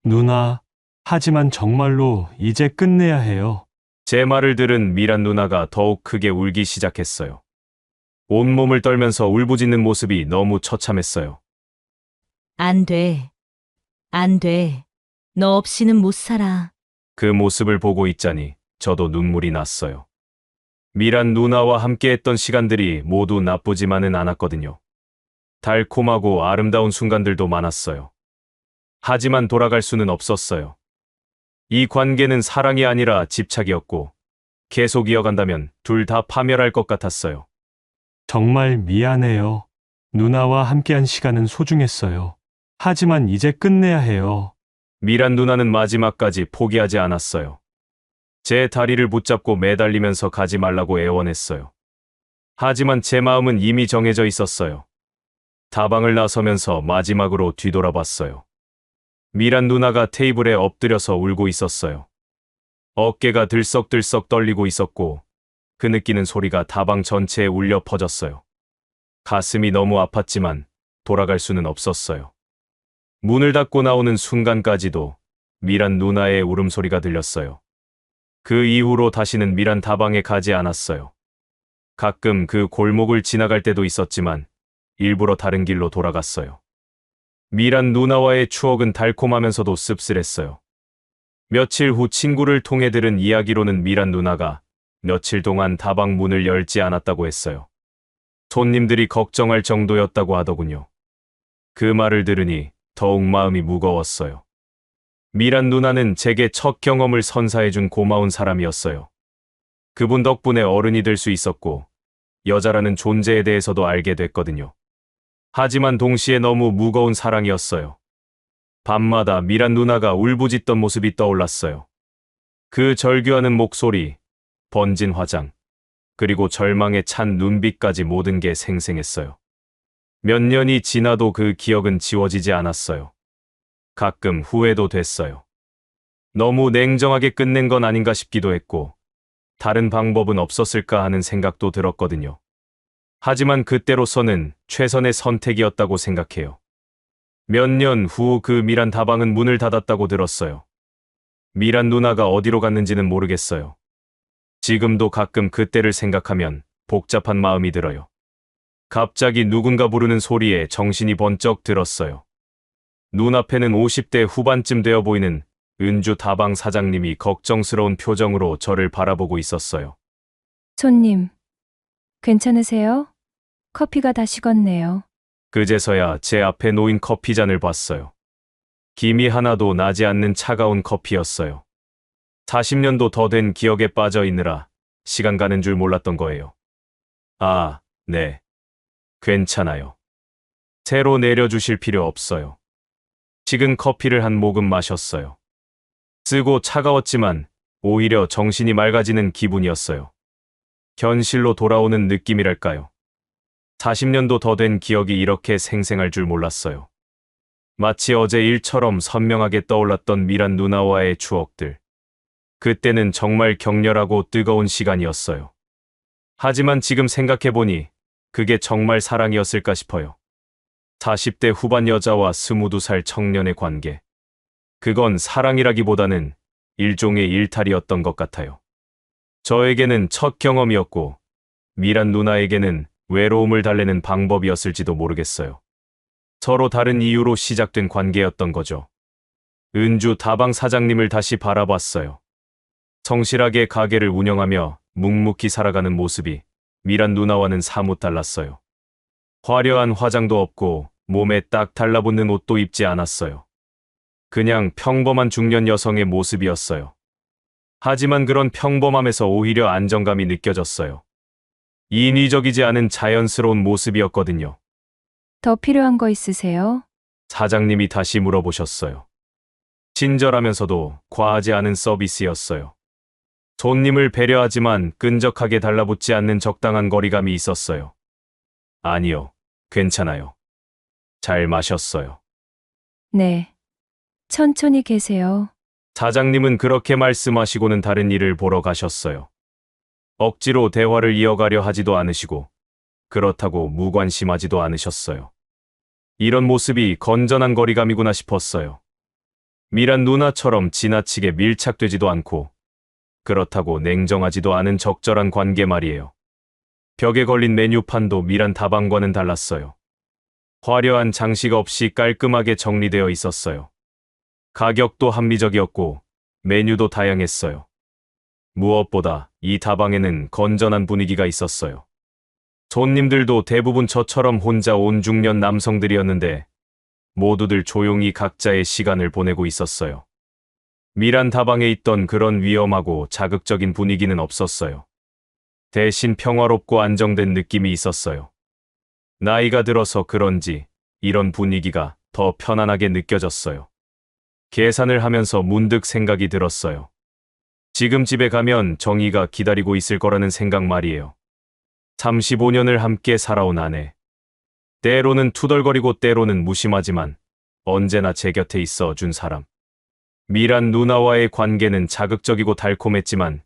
누나, 하지만 정말로 이제 끝내야 해요. 제 말을 들은 미란 누나가 더욱 크게 울기 시작했어요. 온몸을 떨면서 울부짖는 모습이 너무 처참했어요. 안 돼. 안 돼. 너 없이는 못 살아. 그 모습을 보고 있자니 저도 눈물이 났어요. 미란 누나와 함께했던 시간들이 모두 나쁘지만은 않았거든요. 달콤하고 아름다운 순간들도 많았어요. 하지만 돌아갈 수는 없었어요. 이 관계는 사랑이 아니라 집착이었고 계속 이어간다면 둘 다 파멸할 것 같았어요. 정말 미안해요. 누나와 함께한 시간은 소중했어요. 하지만 이제 끝내야 해요. 미란 누나는 마지막까지 포기하지 않았어요. 제 다리를 붙잡고 매달리면서 가지 말라고 애원했어요. 하지만 제 마음은 이미 정해져 있었어요. 다방을 나서면서 마지막으로 뒤돌아봤어요. 미란 누나가 테이블에 엎드려서 울고 있었어요. 어깨가 들썩들썩 떨리고 있었고 그 느끼는 소리가 다방 전체에 울려 퍼졌어요. 가슴이 너무 아팠지만 돌아갈 수는 없었어요. 문을 닫고 나오는 순간까지도 미란 누나의 울음소리가 들렸어요. 그 이후로 다시는 미란 다방에 가지 않았어요. 가끔 그 골목을 지나갈 때도 있었지만 일부러 다른 길로 돌아갔어요. 미란 누나와의 추억은 달콤하면서도 씁쓸했어요. 며칠 후 친구를 통해 들은 이야기로는 미란 누나가 며칠 동안 다방 문을 열지 않았다고 했어요. 손님들이 걱정할 정도였다고 하더군요. 그 말을 들으니 더욱 마음이 무거웠어요. 미란 누나는 제게 첫 경험을 선사해준 고마운 사람이었어요. 그분 덕분에 어른이 될 수 있었고 여자라는 존재에 대해서도 알게 됐거든요. 하지만 동시에 너무 무거운 사랑이었어요. 밤마다 미란 누나가 울부짖던 모습이 떠올랐어요. 그 절규하는 목소리, 번진 화장, 그리고 절망에 찬 눈빛까지 모든 게 생생했어요. 몇 년이 지나도 그 기억은 지워지지 않았어요. 가끔 후회도 됐어요. 너무 냉정하게 끝낸 건 아닌가 싶기도 했고, 다른 방법은 없었을까 하는 생각도 들었거든요. 하지만 그때로서는 최선의 선택이었다고 생각해요. 몇 년 후 그 미란 다방은 문을 닫았다고 들었어요. 미란 누나가 어디로 갔는지는 모르겠어요. 지금도 가끔 그때를 생각하면 복잡한 마음이 들어요. 갑자기 누군가 부르는 소리에 정신이 번쩍 들었어요. 눈앞에는 50대 후반쯤 되어 보이는 은주 다방 사장님이 걱정스러운 표정으로 저를 바라보고 있었어요. 손님, 괜찮으세요? 커피가 다 식었네요. 그제서야 제 앞에 놓인 커피잔을 봤어요. 김이 하나도 나지 않는 차가운 커피였어요. 40년도 더 된 기억에 빠져 있느라 시간 가는 줄 몰랐던 거예요. 아, 네. 괜찮아요. 새로 내려주실 필요 없어요. 식은 커피를 한 모금 마셨어요. 쓰고 차가웠지만 오히려 정신이 맑아지는 기분이었어요. 현실로 돌아오는 느낌이랄까요. 40년도 더 된 기억이 이렇게 생생할 줄 몰랐어요. 마치 어제 일처럼 선명하게 떠올랐던 미란 누나와의 추억들. 그때는 정말 격렬하고 뜨거운 시간이었어요. 하지만 지금 생각해보니 그게 정말 사랑이었을까 싶어요. 40대 후반 여자와 22살 청년의 관계. 그건 사랑이라기보다는 일종의 일탈이었던 것 같아요. 저에게는 첫 경험이었고 미란 누나에게는 외로움을 달래는 방법이었을지도 모르겠어요. 서로 다른 이유로 시작된 관계였던 거죠. 은주 다방 사장님을 다시 바라봤어요. 성실하게 가게를 운영하며 묵묵히 살아가는 모습이 미란 누나와는 사뭇 달랐어요. 화려한 화장도 없고 몸에 딱 달라붙는 옷도 입지 않았어요. 그냥 평범한 중년 여성의 모습이었어요. 하지만 그런 평범함에서 오히려 안정감이 느껴졌어요. 인위적이지 않은 자연스러운 모습이었거든요. 더 필요한 거 있으세요? 사장님이 다시 물어보셨어요. 친절하면서도 과하지 않은 서비스였어요. 손님을 배려하지만 끈적하게 달라붙지 않는 적당한 거리감이 있었어요. 아니요, 괜찮아요. 잘 마셨어요. 네. 천천히 계세요. 사장님은 그렇게 말씀하시고는 다른 일을 보러 가셨어요. 억지로 대화를 이어가려 하지도 않으시고, 그렇다고 무관심하지도 않으셨어요. 이런 모습이 건전한 거리감이구나 싶었어요. 미란 누나처럼 지나치게 밀착되지도 않고, 그렇다고 냉정하지도 않은 적절한 관계 말이에요. 벽에 걸린 메뉴판도 미란 다방과는 달랐어요. 화려한 장식 없이 깔끔하게 정리되어 있었어요. 가격도 합리적이었고 메뉴도 다양했어요. 무엇보다 이 다방에는 건전한 분위기가 있었어요. 손님들도 대부분 저처럼 혼자 온 중년 남성들이었는데 모두들 조용히 각자의 시간을 보내고 있었어요. 미란 다방에 있던 그런 위험하고 자극적인 분위기는 없었어요. 대신 평화롭고 안정된 느낌이 있었어요. 나이가 들어서 그런지 이런 분위기가 더 편안하게 느껴졌어요. 계산을 하면서 문득 생각이 들었어요. 지금 집에 가면 정희가 기다리고 있을 거라는 생각 말이에요. 35년을 함께 살아온 아내. 때로는 투덜거리고 때로는 무심하지만 언제나 제 곁에 있어 준 사람. 미란 누나와의 관계는 자극적이고 달콤했지만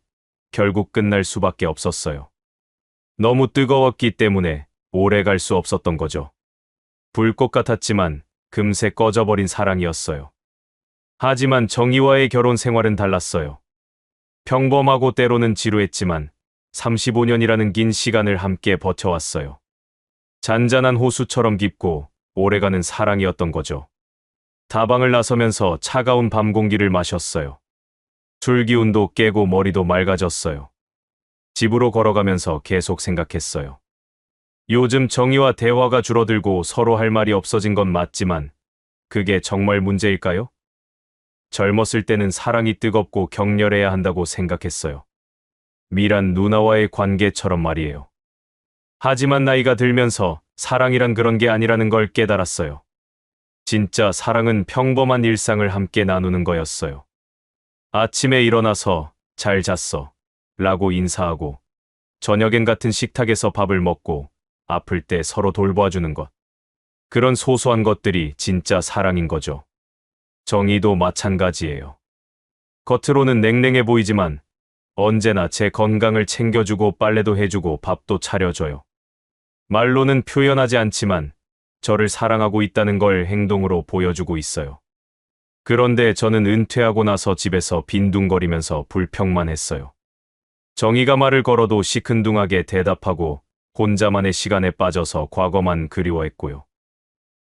결국 끝날 수밖에 없었어요. 너무 뜨거웠기 때문에 오래 갈 수 없었던 거죠. 불꽃 같았지만 금세 꺼져버린 사랑이었어요. 하지만 정희와의 결혼 생활은 달랐어요. 평범하고 때로는 지루했지만 35년이라는 긴 시간을 함께 버텨왔어요. 잔잔한 호수처럼 깊고 오래가는 사랑이었던 거죠. 다방을 나서면서 차가운 밤 공기를 마셨어요. 술 기운도 깨고 머리도 맑아졌어요. 집으로 걸어가면서 계속 생각했어요. 요즘 정희와 대화가 줄어들고 서로 할 말이 없어진 건 맞지만 그게 정말 문제일까요? 젊었을 때는 사랑이 뜨겁고 격렬해야 한다고 생각했어요. 미란 누나와의 관계처럼 말이에요. 하지만 나이가 들면서 사랑이란 그런 게 아니라는 걸 깨달았어요. 진짜 사랑은 평범한 일상을 함께 나누는 거였어요. 아침에 일어나서 잘 잤어 라고 인사하고 저녁엔 같은 식탁에서 밥을 먹고 아플 때 서로 돌봐주는 것. 그런 소소한 것들이 진짜 사랑인 거죠. 정희도 마찬가지예요. 겉으로는 냉랭해 보이지만 언제나 제 건강을 챙겨주고 빨래도 해주고 밥도 차려줘요. 말로는 표현하지 않지만 저를 사랑하고 있다는 걸 행동으로 보여주고 있어요. 그런데 저는 은퇴하고 나서 집에서 빈둥거리면서 불평만 했어요. 정희가 말을 걸어도 시큰둥하게 대답하고 혼자만의 시간에 빠져서 과거만 그리워했고요.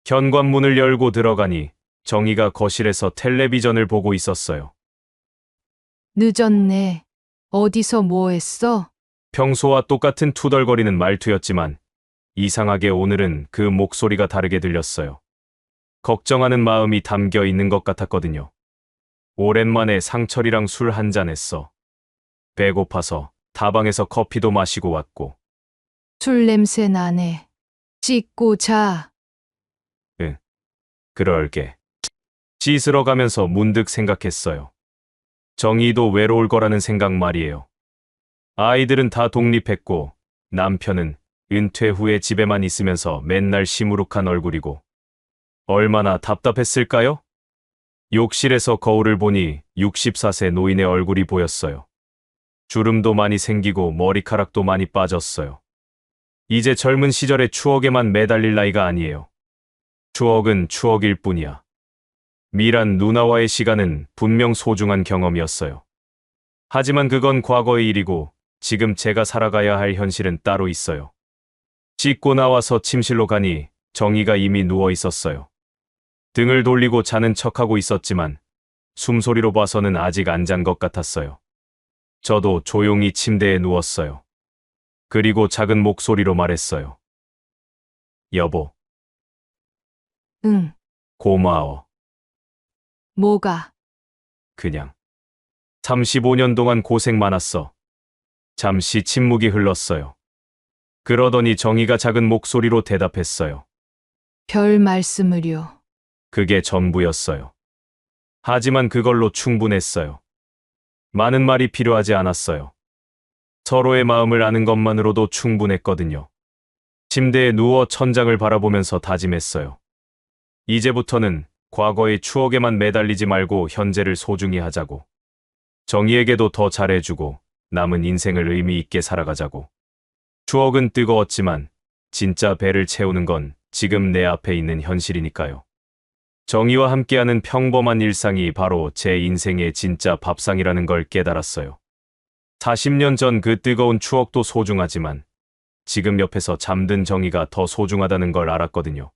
현관문을 열고 들어가니 정희가 거실에서 텔레비전을 보고 있었어요. 늦었네. 어디서 뭐 했어? 평소와 똑같은 투덜거리는 말투였지만 이상하게 오늘은 그 목소리가 다르게 들렸어요. 걱정하는 마음이 담겨 있는 것 같았거든요. 오랜만에 상철이랑 술 한잔 했어. 배고파서 다방에서 커피도 마시고 왔고. 술 냄새 나네. 씻고 자. 그럴게. 씻으러 가면서 문득 생각했어요. 정희도 외로울 거라는 생각 말이에요. 아이들은 다 독립했고 남편은 은퇴 후에 집에만 있으면서 맨날 시무룩한 얼굴이고 얼마나 답답했을까요? 욕실에서 거울을 보니 64세 노인의 얼굴이 보였어요. 주름도 많이 생기고 머리카락도 많이 빠졌어요. 이제 젊은 시절의 추억에만 매달릴 나이가 아니에요. 추억은 추억일 뿐이야. 미란 누나와의 시간은 분명 소중한 경험이었어요. 하지만 그건 과거의 일이고 지금 제가 살아가야 할 현실은 따로 있어요. 씻고 나와서 침실로 가니 정희가 이미 누워 있었어요. 등을 돌리고 자는 척하고 있었지만 숨소리로 봐서는 아직 안 잔 것 같았어요. 저도 조용히 침대에 누웠어요. 그리고 작은 목소리로 말했어요. 여보, 응. 고마워. 뭐가? 그냥. 35년 동안 고생 많았어. 잠시 침묵이 흘렀어요. 그러더니 정희가 작은 목소리로 대답했어요. 별 말씀을요. 그게 전부였어요. 하지만 그걸로 충분했어요. 많은 말이 필요하지 않았어요. 서로의 마음을 아는 것만으로도 충분했거든요. 침대에 누워 천장을 바라보면서 다짐했어요. 이제부터는 과거의 추억에만 매달리지 말고 현재를 소중히 하자고. 정희에게도 더 잘해주고 남은 인생을 의미 있게 살아가자고. 추억은 뜨거웠지만 진짜 배를 채우는 건 지금 내 앞에 있는 현실이니까요. 정희와 함께하는 평범한 일상이 바로 제 인생의 진짜 밥상이라는 걸 깨달았어요. 40년 전 그 뜨거운 추억도 소중하지만 지금 옆에서 잠든 정희가 더 소중하다는 걸 알았거든요.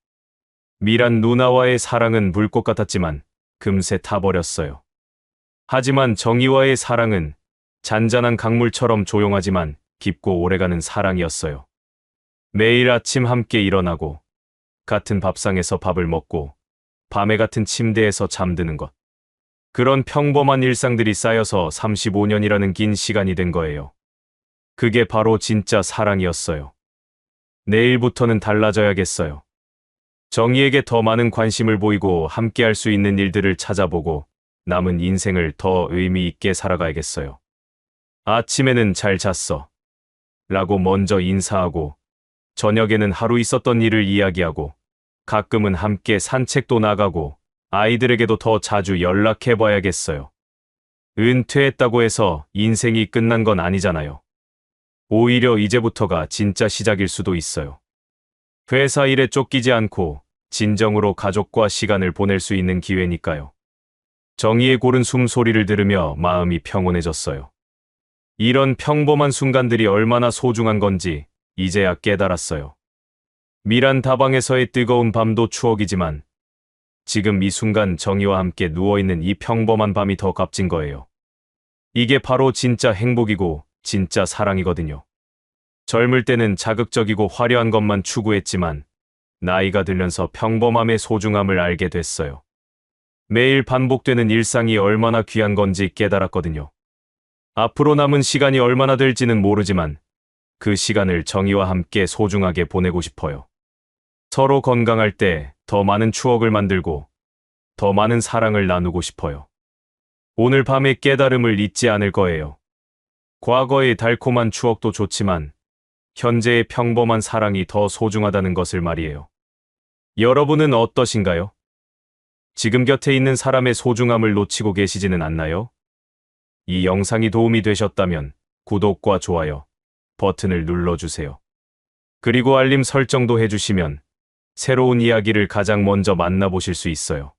미란 누나와의 사랑은 불꽃 같았지만 금세 타버렸어요. 하지만 정희와의 사랑은 잔잔한 강물처럼 조용하지만 깊고 오래가는 사랑이었어요. 매일 아침 함께 일어나고 같은 밥상에서 밥을 먹고 밤에 같은 침대에서 잠드는 것. 그런 평범한 일상들이 쌓여서 35년이라는 긴 시간이 된 거예요. 그게 바로 진짜 사랑이었어요. 내일부터는 달라져야겠어요. 정희에게 더 많은 관심을 보이고 함께할 수 있는 일들을 찾아보고 남은 인생을 더 의미 있게 살아가야겠어요. 아침에는 잘 잤어. 라고 먼저 인사하고 저녁에는 하루 있었던 일을 이야기하고 가끔은 함께 산책도 나가고 아이들에게도 더 자주 연락해 봐야겠어요. 은퇴했다고 해서 인생이 끝난 건 아니잖아요. 오히려 이제부터가 진짜 시작일 수도 있어요. 회사 일에 쫓기지 않고 진정으로 가족과 시간을 보낼 수 있는 기회니까요. 정희의 고른 숨소리를 들으며 마음이 평온해졌어요. 이런 평범한 순간들이 얼마나 소중한 건지 이제야 깨달았어요. 미란 다방에서의 뜨거운 밤도 추억이지만 지금 이 순간 정희와 함께 누워있는 이 평범한 밤이 더 값진 거예요. 이게 바로 진짜 행복이고 진짜 사랑이거든요. 젊을 때는 자극적이고 화려한 것만 추구했지만 나이가 들면서 평범함의 소중함을 알게 됐어요. 매일 반복되는 일상이 얼마나 귀한 건지 깨달았거든요. 앞으로 남은 시간이 얼마나 될지는 모르지만 그 시간을 정희와 함께 소중하게 보내고 싶어요. 서로 건강할 때 더 많은 추억을 만들고 더 많은 사랑을 나누고 싶어요. 오늘 밤의 깨달음을 잊지 않을 거예요. 과거의 달콤한 추억도 좋지만 현재의 평범한 사랑이 더 소중하다는 것을 말이에요. 여러분은 어떠신가요? 지금 곁에 있는 사람의 소중함을 놓치고 계시지는 않나요? 이 영상이 도움이 되셨다면 구독과 좋아요 버튼을 눌러주세요. 그리고 알림 설정도 해주시면 새로운 이야기를 가장 먼저 만나보실 수 있어요.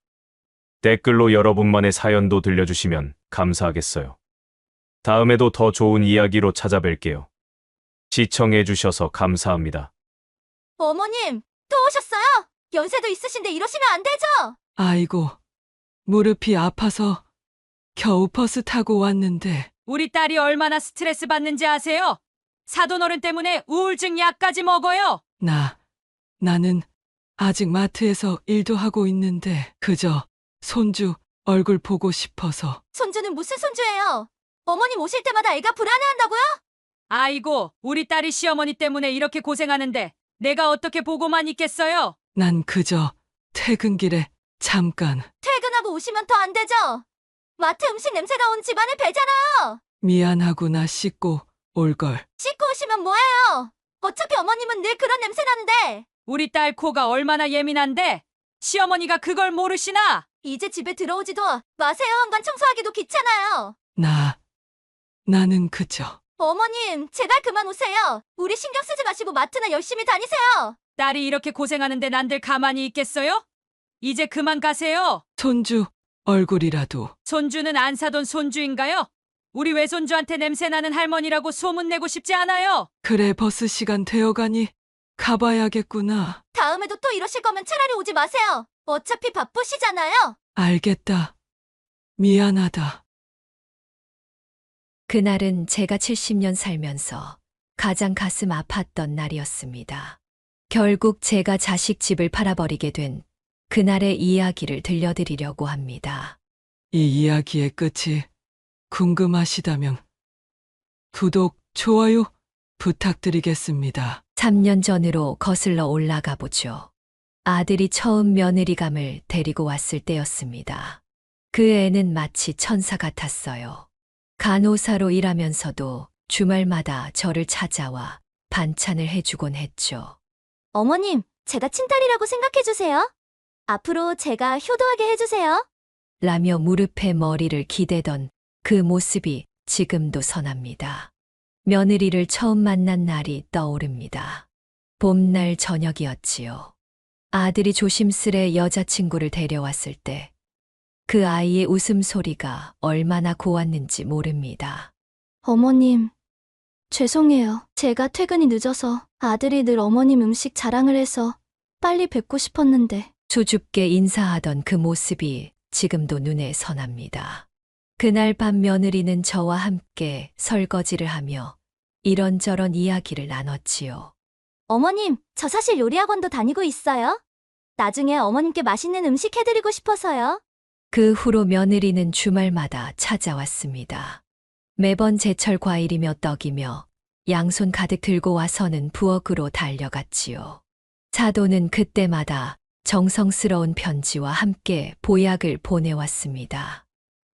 댓글로 여러분만의 사연도 들려주시면 감사하겠어요. 다음에도 더 좋은 이야기로 찾아뵐게요. 시청해주셔서 감사합니다. 어머님, 또 오셨어요? 연세도 있으신데 이러시면 안 되죠? 아이고, 무릎이 아파서 겨우 버스 타고 왔는데. 우리 딸이 얼마나 스트레스 받는지 아세요? 사돈어른 때문에 우울증 약까지 먹어요. 나는 아직 마트에서 일도 하고 있는데 그저 손주 얼굴 보고 싶어서. 손주는 무슨 손주예요? 어머님 오실 때마다 애가 불안해한다고요? 아이고, 우리 딸이 시어머니 때문에 이렇게 고생하는데 내가 어떻게 보고만 있겠어요? 난 그저 퇴근길에 잠깐. 퇴근하고 오시면 더 안 되죠? 마트 음식 냄새가 온 집안을 배잖아요. 미안하구나 씻고 올걸. 씻고 오시면 뭐해요? 어차피 어머님은 늘 그런 냄새 나는데. 우리 딸 코가 얼마나 예민한데 시어머니가 그걸 모르시나? 이제 집에 들어오지도 마세요. 현관 청소하기도 귀찮아요. 나는 그저. 어머님, 제발 그만 오세요. 우리 신경 쓰지 마시고 마트나 열심히 다니세요. 딸이 이렇게 고생하는데 난들 가만히 있겠어요? 이제 그만 가세요. 손주 얼굴이라도. 손주는 안 사돈 손주인가요? 우리 외손주한테 냄새나는 할머니라고 소문내고 싶지 않아요. 그래, 버스 시간 되어가니 가봐야겠구나. 다음에도 또 이러실 거면 차라리 오지 마세요. 어차피 바쁘시잖아요. 알겠다. 미안하다. 그날은 제가 70년 살면서 가장 가슴 아팠던 날이었습니다. 결국 제가 자식 집을 팔아버리게 된 그날의 이야기를 들려드리려고 합니다. 이 이야기의 끝이 궁금하시다면 구독, 좋아요 부탁드리겠습니다. 3년 전으로 거슬러 올라가 보죠. 아들이 처음 며느리감을 데리고 왔을 때였습니다. 그 애는 마치 천사 같았어요. 간호사로 일하면서도 주말마다 저를 찾아와 반찬을 해주곤 했죠. 어머님, 제가 친딸이라고 생각해주세요. 앞으로 제가 효도하게 해주세요. 라며 무릎에 머리를 기대던 그 모습이 지금도 선합니다. 며느리를 처음 만난 날이 떠오릅니다. 봄날 저녁이었지요. 아들이 조심스레 여자친구를 데려왔을 때 그 아이의 웃음소리가 얼마나 고왔는지 모릅니다. 어머님, 죄송해요. 제가 퇴근이 늦어서 아들이 늘 어머님 음식 자랑을 해서 빨리 뵙고 싶었는데. 수줍게 인사하던 그 모습이 지금도 눈에 선합니다. 그날 밤 며느리는 저와 함께 설거지를 하며 이런저런 이야기를 나눴지요. 어머님, 저 사실 요리학원도 다니고 있어요. 나중에 어머님께 맛있는 음식 해드리고 싶어서요. 그 후로 며느리는 주말마다 찾아왔습니다. 매번 제철 과일이며 떡이며 양손 가득 들고 와서는 부엌으로 달려갔지요. 사돈은 그때마다 정성스러운 편지와 함께 보약을 보내왔습니다.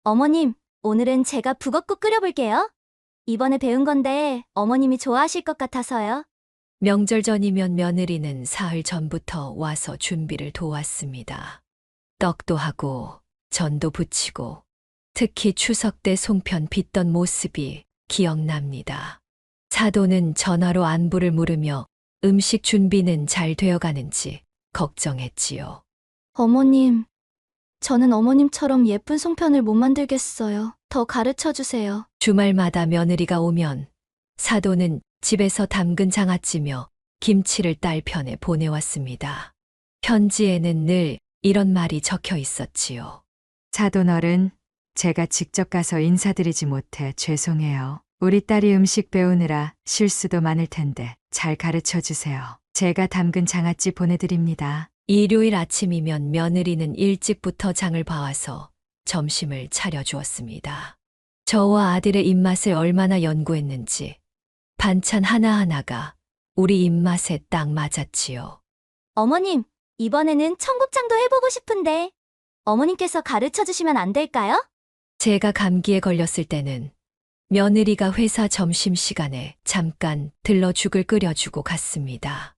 어머님, 오늘은 제가 북엇국 끓여볼게요. 이번에 배운 건데 어머님이 좋아하실 것 같아서요. 명절 전이면 며느리는 사흘 전부터 와서 준비를 도왔습니다. 떡도 하고 전도 부치고 특히 추석 때 송편 빚던 모습이 기억납니다. 사돈은 전화로 안부를 물으며 음식 준비는 잘 되어가는지 걱정했지요. 어머님, 저는 어머님처럼 예쁜 송편을 못 만들겠어요. 더 가르쳐 주세요. 주말마다 며느리가 오면 사돈은 집에서 담근 장아찌며 김치를 딸 편에 보내왔습니다. 편지에는 늘 이런 말이 적혀 있었지요. 사돈어른, 제가 직접 가서 인사드리지 못해 죄송해요. 우리 딸이 음식 배우느라 실수도 많을 텐데 잘 가르쳐 주세요. 제가 담근 장아찌 보내드립니다. 일요일 아침이면 며느리는 일찍부터 장을 봐와서 점심을 차려주었습니다. 저와 아들의 입맛을 얼마나 연구했는지 반찬 하나하나가 우리 입맛에 딱 맞았지요. 어머님, 이번에는 청국장도 해보고 싶은데 어머님께서 가르쳐 주시면 안 될까요? 제가 감기에 걸렸을 때는 며느리가 회사 점심시간에 잠깐 들러 죽을 끓여주고 갔습니다.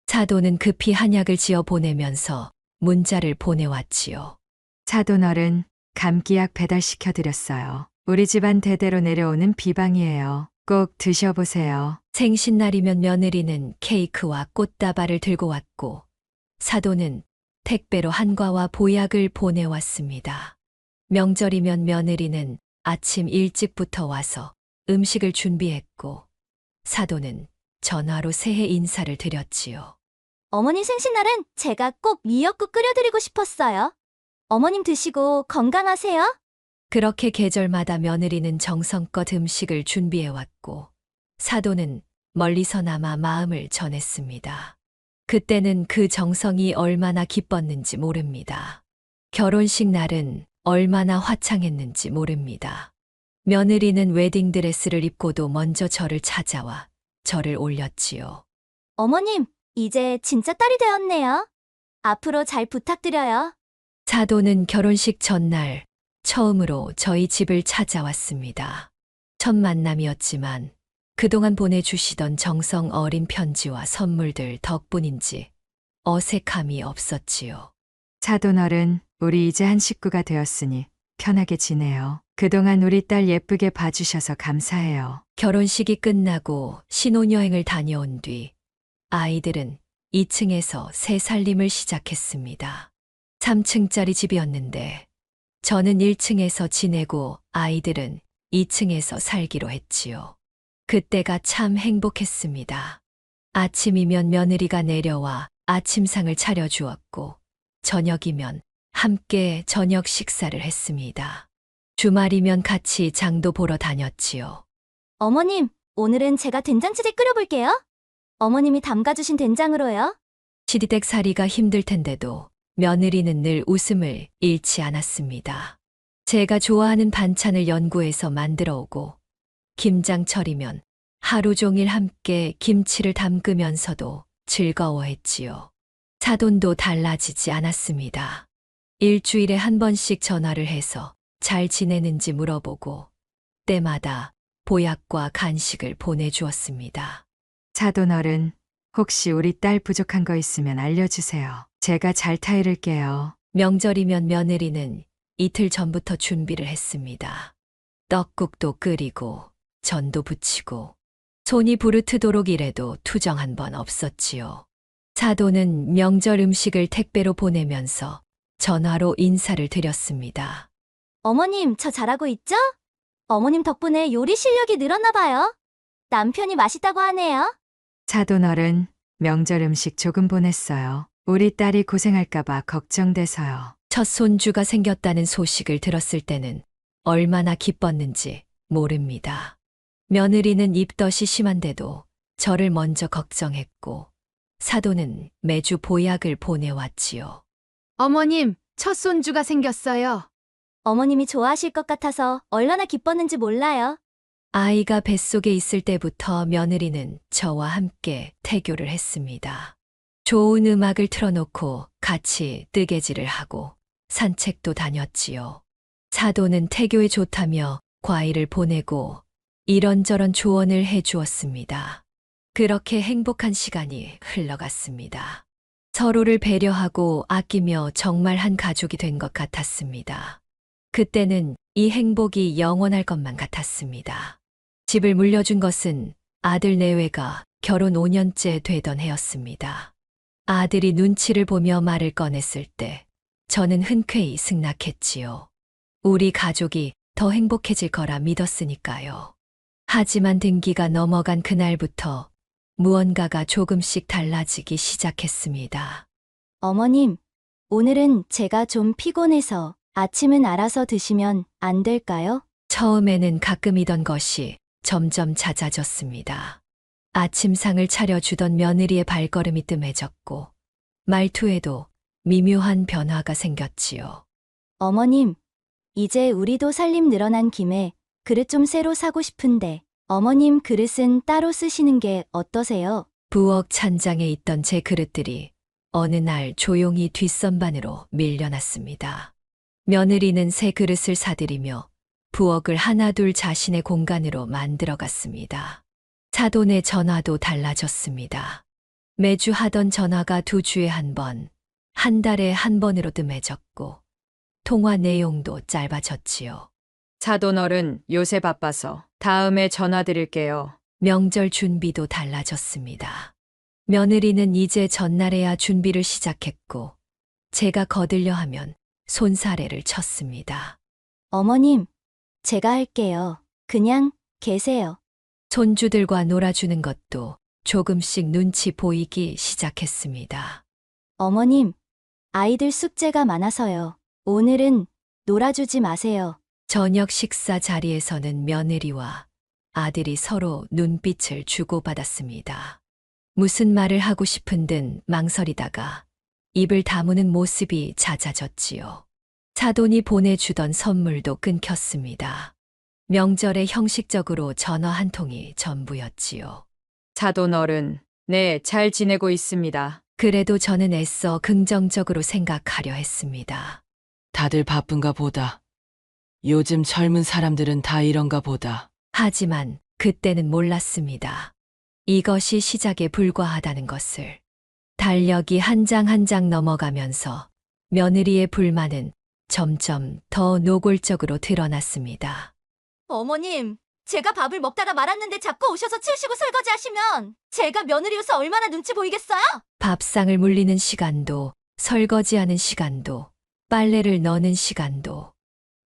사돈은 급히 한약을 지어 보내면서 문자를 보내왔지요. 사돈어른, 감기약 배달시켜드렸어요. 우리 집안 대대로 내려오는 비방이에요. 꼭 드셔보세요. 생신날이면 며느리는 케이크와 꽃다발을 들고 왔고 사돈은 택배로 한과와 보약을 보내왔습니다. 명절이면 며느리는 아침 일찍부터 와서 음식을 준비했고 사돈은 전화로 새해 인사를 드렸지요. 어머님 생신날은 제가 꼭 미역국 끓여드리고 싶었어요. 어머님 드시고 건강하세요. 그렇게 계절마다 며느리는 정성껏 음식을 준비해왔고 사돈은 멀리서나마 마음을 전했습니다. 그때는 그 정성이 얼마나 기뻤는지 모릅니다. 결혼식 날은 얼마나 화창했는지 모릅니다. 며느리는 웨딩드레스를 입고도 먼저 저를 찾아와 저를 올렸지요. 어머님, 이제 진짜 딸이 되었네요. 앞으로 잘 부탁드려요. 사돈은 결혼식 전날 처음으로 저희 집을 찾아왔습니다. 첫 만남이었지만 그동안 보내주시던 정성 어린 편지와 선물들 덕분인지 어색함이 없었지요. 사돈어른, 우리 이제 한 식구가 되었으니 편하게 지내요. 그동안 우리 딸 예쁘게 봐주셔서 감사해요. 결혼식이 끝나고 신혼여행을 다녀온 뒤 아이들은 2층에서 새 살림을 시작했습니다. 3층짜리 집이었는데 저는 1층에서 지내고 아이들은 2층에서 살기로 했지요. 그때가 참 행복했습니다. 아침이면 며느리가 내려와 아침상을 차려주었고 저녁이면 함께 저녁 식사를 했습니다. 주말이면 같이 장도 보러 다녔지요. 어머님, 오늘은 제가 된장찌개 끓여볼게요. 어머님이 담가주신 된장으로요. 시디댁살이가 힘들 텐데도 며느리는 늘 웃음을 잃지 않았습니다. 제가 좋아하는 반찬을 연구해서 만들어 오고 김장철이면 하루 종일 함께 김치를 담그면서도 즐거워했지요. 사돈도 달라지지 않았습니다. 일주일에 한 번씩 전화를 해서 잘 지내는지 물어보고 때마다 보약과 간식을 보내주었습니다. 사돈어른, 혹시 우리 딸 부족한 거 있으면 알려주세요. 제가 잘 타이를게요. 명절이면 며느리는 이틀 전부터 준비를 했습니다. 떡국도 끓이고 전도 부치고 손이 부르트도록 일해도 투정 한 번 없었지요. 사도는 명절 음식을 택배로 보내면서 전화로 인사를 드렸습니다. 어머님, 저 잘하고 있죠? 어머님 덕분에 요리 실력이 늘었나 봐요. 남편이 맛있다고 하네요. 사돈어른, 명절 음식 조금 보냈어요. 우리 딸이 고생할까봐 걱정돼서요. 첫 손주가 생겼다는 소식을 들었을 때는 얼마나 기뻤는지 모릅니다. 며느리는 입덧이 심한데도 저를 먼저 걱정했고 사도는 매주 보약을 보내왔지요. 어머님, 첫 손주가 생겼어요. 어머님이 좋아하실 것 같아서 얼마나 기뻤는지 몰라요. 아이가 뱃속에 있을 때부터 며느리는 저와 함께 태교를 했습니다. 좋은 음악을 틀어놓고 같이 뜨개질을 하고 산책도 다녔지요. 사도는 태교에 좋다며 과일을 보내고 이런저런 조언을 해주었습니다. 그렇게 행복한 시간이 흘러갔습니다. 서로를 배려하고 아끼며 정말 한 가족이 된 것 같았습니다. 그때는 이 행복이 영원할 것만 같았습니다. 집을 물려준 것은 아들 내외가 결혼 5년째 되던 해였습니다. 아들이 눈치를 보며 말을 꺼냈을 때 저는 흔쾌히 승낙했지요. 우리 가족이 더 행복해질 거라 믿었으니까요. 하지만 등기가 넘어간 그날부터 무언가가 조금씩 달라지기 시작했습니다. 어머님, 오늘은 제가 좀 피곤해서 아침은 알아서 드시면 안 될까요? 처음에는 가끔이던 것이 점점 잦아졌습니다. 아침상을 차려주던 며느리의 발걸음이 뜸해졌고 말투에도 미묘한 변화가 생겼지요. 어머님, 이제 우리도 살림 늘어난 김에 그릇 좀 새로 사고 싶은데 어머님 그릇은 따로 쓰시는 게 어떠세요? 부엌 찬장에 있던 제 그릇들이 어느 날 조용히 뒷선반으로 밀려났습니다. 며느리는 새 그릇을 사들이며 부엌을 하나둘 자신의 공간으로 만들어갔습니다. 사돈의 전화도 달라졌습니다. 매주 하던 전화가 2주에 한 번, 한 달에 한 번으로 뜸해졌고 통화 내용도 짧아졌지요. 사돈어른, 요새 바빠서 다음에 전화드릴게요. 명절 준비도 달라졌습니다. 며느리는 이제 전날에야 준비를 시작했고 제가 거들려 하면 손사래를 쳤습니다. 어머님, 제가 할게요. 그냥 계세요. 손주들과 놀아주는 것도 조금씩 눈치 보이기 시작했습니다. 어머님, 아이들 숙제가 많아서요. 오늘은 놀아주지 마세요. 저녁 식사 자리에서는 며느리와 아들이 서로 눈빛을 주고받았습니다. 무슨 말을 하고 싶은 듯 망설이다가 입을 다무는 모습이 잦아졌지요. 사돈이 보내주던 선물도 끊겼습니다. 명절에 형식적으로 전화 한 통이 전부였지요. 사돈어른, 네, 잘 지내고 있습니다. 그래도 저는 애써 긍정적으로 생각하려 했습니다. 다들 바쁜가 보다. 요즘 젊은 사람들은 다 이런가 보다. 하지만 그때는 몰랐습니다. 이것이 시작에 불과하다는 것을. 달력이 한 장 한 장 넘어가면서 며느리의 불만은 점점 더 노골적으로 드러났습니다. 어머님, 제가 밥을 먹다가 말았는데 자꾸 오셔서 치우시고 설거지 하시면 제가 며느리로서 얼마나 눈치 보이겠어요? 밥상을 물리는 시간도, 설거지하는 시간도, 빨래를 넣는 시간도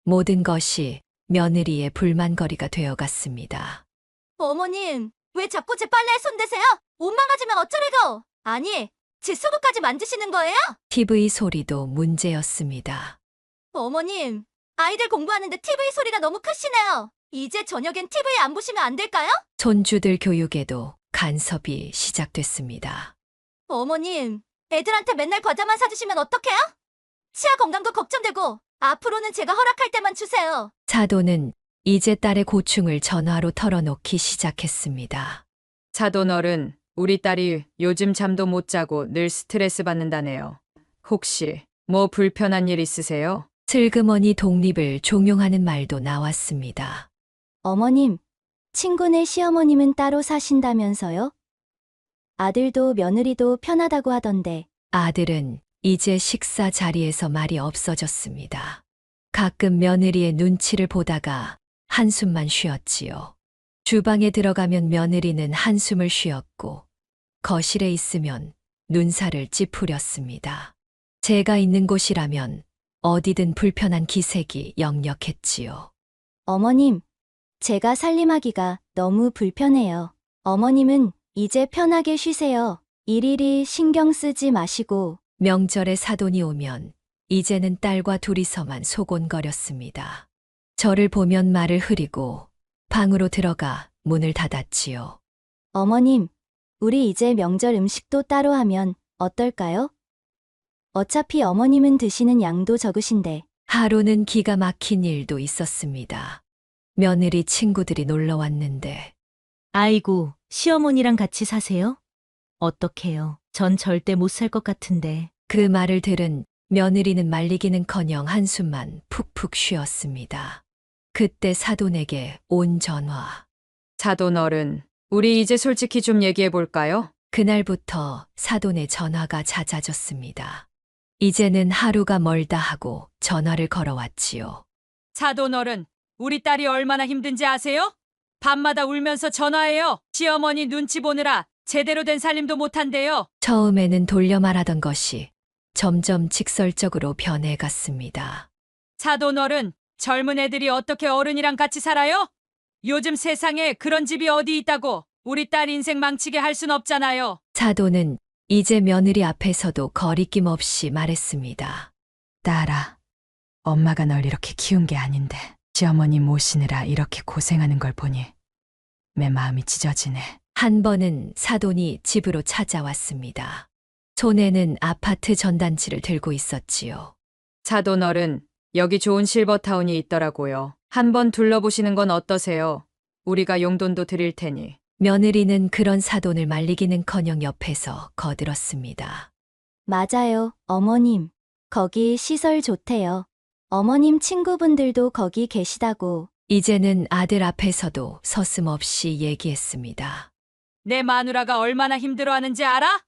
모든 것이 며느리의 불만거리가 되어갔습니다. 어머님, 왜 자꾸 제 빨래에 손대세요? 옷 망가지면 어쩌래고? 아니, 제 수구까지 만지시는 거예요? TV 소리도 문제였습니다. 어머님, 아이들 공부하는데 TV 소리가 너무 크시네요. 이제 저녁엔 TV 안 보시면 안 될까요? 손주들 교육에도 간섭이 시작됐습니다. 어머님, 애들한테 맨날 과자만 사주시면 어떡해요? 치아 건강도 걱정되고 앞으로는 제가 허락할 때만 주세요. 사돈은 이제 딸의 고충을 전화로 털어놓기 시작했습니다. 사돈어른, 우리 딸이 요즘 잠도 못 자고 늘 스트레스 받는다네요. 혹시 뭐 불편한 일 있으세요? 슬그머니 독립을 종용하는 말도 나왔습니다. 어머님, 친구네 시어머님은 따로 사신다면서요? 아들도 며느리도 편하다고 하던데. 아들은 이제 식사 자리에서 말이 없어졌습니다. 가끔 며느리의 눈치를 보다가 한숨만 쉬었지요. 주방에 들어가면 며느리는 한숨을 쉬었고 거실에 있으면 눈살을 찌푸렸습니다. 제가 있는 곳이라면 어디든 불편한 기색이 역력했지요. 어머님, 제가 살림하기가 너무 불편해요. 어머님은 이제 편하게 쉬세요. 일일이 신경 쓰지 마시고. 명절에 사돈이 오면 이제는 딸과 둘이서만 소곤거렸습니다. 저를 보면 말을 흐리고 방으로 들어가 문을 닫았지요. 어머님, 우리 이제 명절 음식도 따로 하면 어떨까요? 어차피 어머님은 드시는 양도 적으신데. 하루는 기가 막힌 일도 있었습니다. 며느리 친구들이 놀러 왔는데 아이고, 시어머니랑 같이 사세요? 어떡해요. 전 절대 못 살 것 같은데. 그 말을 들은 며느리는 말리기는커녕 한숨만 푹푹 쉬었습니다. 그때 사돈에게 온 전화. 사돈 어른, 우리 이제 솔직히 좀 얘기해 볼까요? 그날부터 사돈의 전화가 잦아졌습니다. 이제는 하루가 멀다 하고 전화를 걸어왔지요. 사돈 어른, 우리 딸이 얼마나 힘든지 아세요? 밤마다 울면서 전화해요. 시어머니 눈치 보느라 제대로 된 살림도 못한대요. 처음에는 돌려 말하던 것이 점점 직설적으로 변해갔습니다. 사돈 어른, 젊은 애들이 어떻게 어른이랑 같이 살아요? 요즘 세상에 그런 집이 어디 있다고 우리 딸 인생 망치게 할 순 없잖아요. 사돈은 이제 며느리 앞에서도 거리낌 없이 말했습니다. 딸아, 엄마가 널 이렇게 키운 게 아닌데 시어머니 모시느라 이렇게 고생하는 걸 보니 내 마음이 찢어지네. 한 번은 사돈이 집으로 찾아왔습니다. 손에는 아파트 전단지를 들고 있었지요. 사돈 어른, 여기 좋은 실버타운이 있더라고요. 한번 둘러보시는 건 어떠세요? 우리가 용돈도 드릴 테니. 며느리는 그런 사돈을 말리기는커녕 옆에서 거들었습니다. 맞아요, 어머님. 거기 시설 좋대요. 어머님 친구분들도 거기 계시다고. 이제는 아들 앞에서도 서슴없이 얘기했습니다. 내 마누라가 얼마나 힘들어하는지 알아?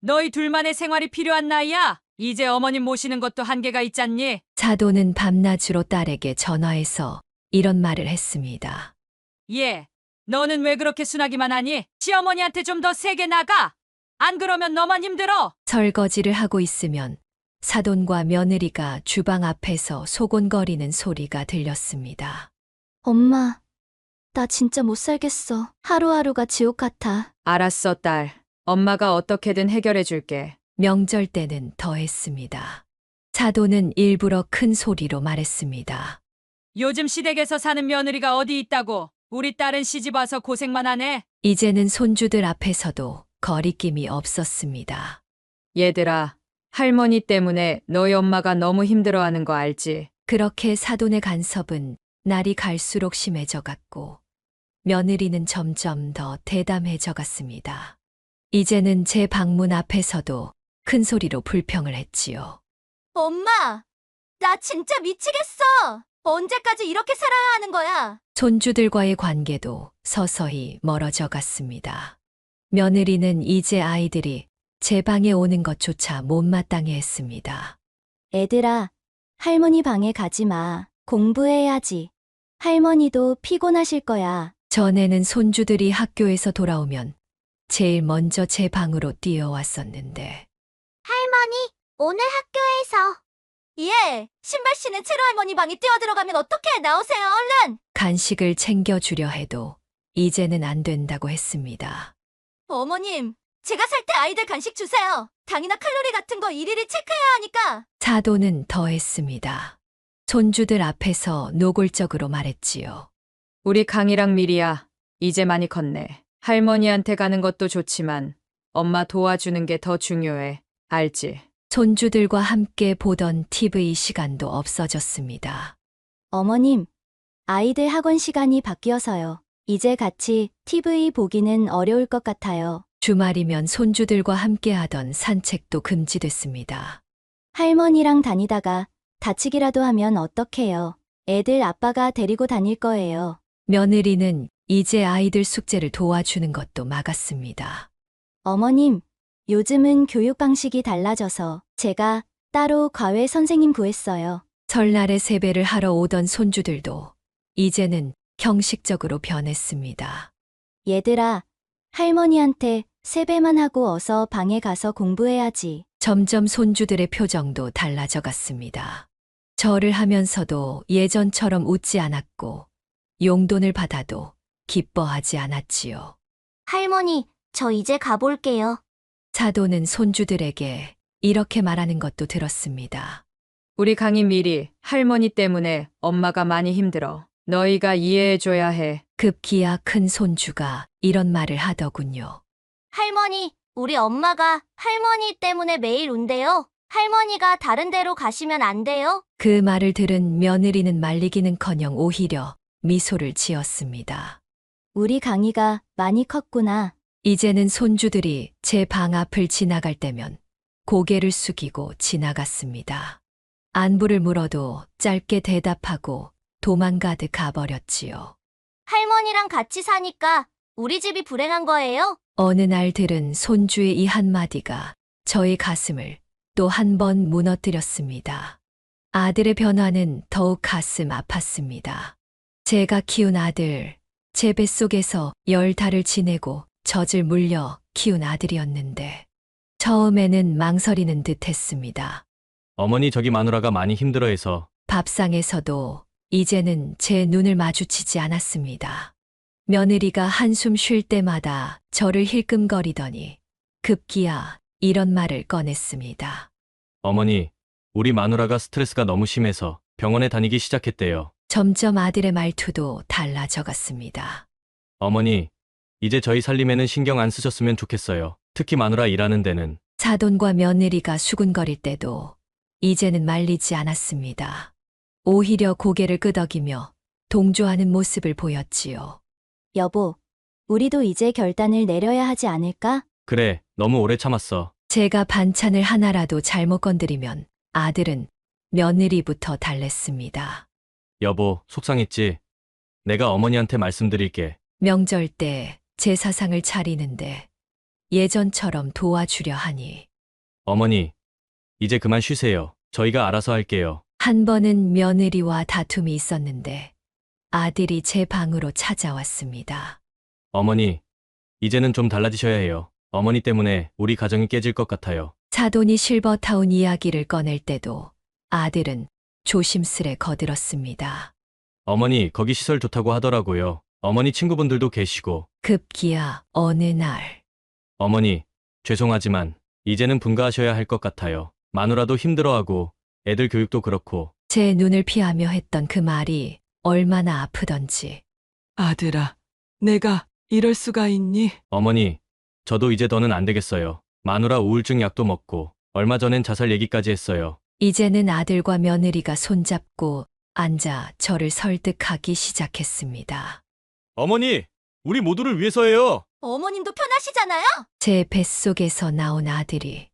너희 둘만의 생활이 필요한 나이야. 이제 어머님 모시는 것도 한계가 있잖니. 사돈은 밤낮으로 딸에게 전화해서 이런 말을 했습니다. 예, 너는 왜 그렇게 순하기만 하니? 시어머니한테 좀 더 세게 나가. 안 그러면 너만 힘들어. 설거지를 하고 있으면 사돈과 며느리가 주방 앞에서 소곤거리는 소리가 들렸습니다. 엄마, 나 진짜 못 살겠어. 하루하루가 지옥 같아. 알았어, 딸. 엄마가 어떻게든 해결해 줄게. 명절 때는 더했습니다. 사돈은 일부러 큰 소리로 말했습니다. 요즘 시댁에서 사는 며느리가 어디 있다고. 우리 딸은 시집 와서 고생만 하네. 이제는 손주들 앞에서도 거리낌이 없었습니다. 얘들아, 할머니 때문에 너희 엄마가 너무 힘들어하는 거 알지? 그렇게 사돈의 간섭은 날이 갈수록 심해져 갔고 며느리는 점점 더 대담해져 갔습니다. 이제는 제 방문 앞에서도 큰 소리로 불평을 했지요. 엄마, 나 진짜 미치겠어. 언제까지 이렇게 살아야 하는 거야? 손주들과의 관계도 서서히 멀어져 갔습니다. 며느리는 이제 아이들이 제 방에 오는 것조차 못마땅해 했습니다. 애들아, 할머니 방에 가지 마. 공부해야지. 할머니도 피곤하실 거야. 전에는 손주들이 학교에서 돌아오면 제일 먼저 제 방으로 뛰어왔었는데 할머니, 오늘 학교에서. 예, 신발 신은 채로 할머니 방에 뛰어들어가면 어떡해. 나오세요, 얼른. 간식을 챙겨주려 해도 이제는 안 된다고 했습니다. 어머님, 제가 살 때 아이들 간식 주세요. 당이나 칼로리 같은 거 일일이 체크해야 하니까. 사돈은 더했습니다. 손주들 앞에서 노골적으로 말했지요. 우리 강이랑 미리야, 이제 많이 컸네. 할머니한테 가는 것도 좋지만 엄마 도와주는 게 더 중요해. 알지? 손주들과 함께 보던 TV 시간도 없어졌습니다. 어머님, 아이들 학원 시간이 바뀌어서요. 이제 같이 TV 보기는 어려울 것 같아요. 주말이면 손주들과 함께 하던 산책도 금지됐습니다. 할머니랑 다니다가 다치기라도 하면 어떡해요. 애들 아빠가 데리고 다닐 거예요. 며느리는 이제 아이들 숙제를 도와주는 것도 막았습니다. 어머님, 요즘은 교육 방식이 달라져서 제가 따로 과외 선생님 구했어요. 설날에 세배를 하러 오던 손주들도 이제는 형식적으로 변했습니다. 얘들아, 할머니한테 세배만 하고 어서 방에 가서 공부해야지. 점점 손주들의 표정도 달라져 갔습니다. 절을 하면서도 예전처럼 웃지 않았고 용돈을 받아도 기뻐하지 않았지요. 할머니, 저 이제 가볼게요. 사도는 손주들에게 이렇게 말하는 것도 들었습니다. 우리 강이 미리 할머니 때문에 엄마가 많이 힘들어. 너희가 이해해줘야 해. 급기야 큰 손주가 이런 말을 하더군요. 할머니, 우리 엄마가 할머니 때문에 매일 운대요. 할머니가 다른 데로 가시면 안 돼요? 그 말을 들은 며느리는 말리기는커녕 오히려 미소를 지었습니다. 우리 강이가 많이 컸구나. 이제는 손주들이 제 방 앞을 지나갈 때면 고개를 숙이고 지나갔습니다. 안부를 물어도 짧게 대답하고 도망가듯 가버렸지요. 할머니랑 같이 사니까 우리 집이 불행한 거예요? 어느 날 들은 손주의 이 한마디가 저의 가슴을 또 한 번 무너뜨렸습니다. 아들의 변화는 더욱 가슴 아팠습니다. 제가 키운 아들, 제 뱃속에서 10달을 지내고 젖을 물려 키운 아들이었는데 처음에는 망설이는 듯 했습니다. 어머니 저기 마누라가 많이 힘들어해서. 밥상에서도 이제는 제 눈을 마주치지 않았습니다. 며느리가 한숨 쉴 때마다 저를 힐끔거리더니 급기야 이런 말을 꺼냈습니다. 어머니, 우리 마누라가 스트레스가 너무 심해서 병원에 다니기 시작했대요. 점점 아들의 말투도 달라져 갔습니다. 어머니, 이제 저희 살림에는 신경 안 쓰셨으면 좋겠어요. 특히 마누라 일하는 데는. 사돈과 며느리가 수군거릴 때도 이제는 말리지 않았습니다. 오히려 고개를 끄덕이며 동조하는 모습을 보였지요. 여보, 우리도 이제 결단을 내려야 하지 않을까? 그래, 너무 오래 참았어. 제가 반찬을 하나라도 잘못 건드리면 아들은 며느리부터 달랬습니다. 여보, 속상했지? 내가 어머니한테 말씀드릴게. 명절 때 제사상을 차리는데 예전처럼 도와주려 하니 어머니, 이제 그만 쉬세요. 저희가 알아서 할게요. 한 번은 며느리와 다툼이 있었는데 아들이 제 방으로 찾아왔습니다. 어머니, 이제는 좀 달라지셔야 해요. 어머니 때문에 우리 가정이 깨질 것 같아요. 사돈이 실버타운 이야기를 꺼낼 때도 아들은 조심스레 거들었습니다. 어머니, 거기 시설 좋다고 하더라고요. 어머니 친구분들도 계시고. 급기야 어느 날 어머니, 죄송하지만 이제는 분가하셔야 할 것 같아요. 마누라도 힘들어하고 애들 교육도 그렇고. 제 눈을 피하며 했던 그 말이 얼마나 아프던지. 아들아, 내가 이럴 수가 있니? 어머니, 저도 이제 더는 안 되겠어요. 마누라 우울증 약도 먹고 얼마 전엔 자살 얘기까지 했어요. 이제는 아들과 며느리가 손잡고 앉아 저를 설득하기 시작했습니다. 어머니, 우리 모두를 위해서예요. 어머님도 편하시잖아요? 제 뱃속에서 나온 아들이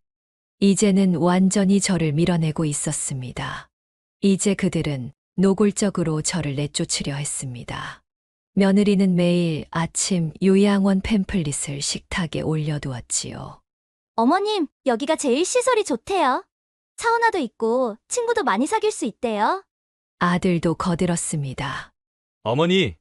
이제는 완전히 저를 밀어내고 있었습니다. 이제 그들은 노골적으로 저를 내쫓으려 했습니다. 며느리는 매일 아침 요양원 팸플릿을 식탁에 올려두었지요. 어머님, 여기가 제일 시설이 좋대요. 사우나도 있고 친구도 많이 사귈 수 있대요. 아들도 거들었습니다. 어머니,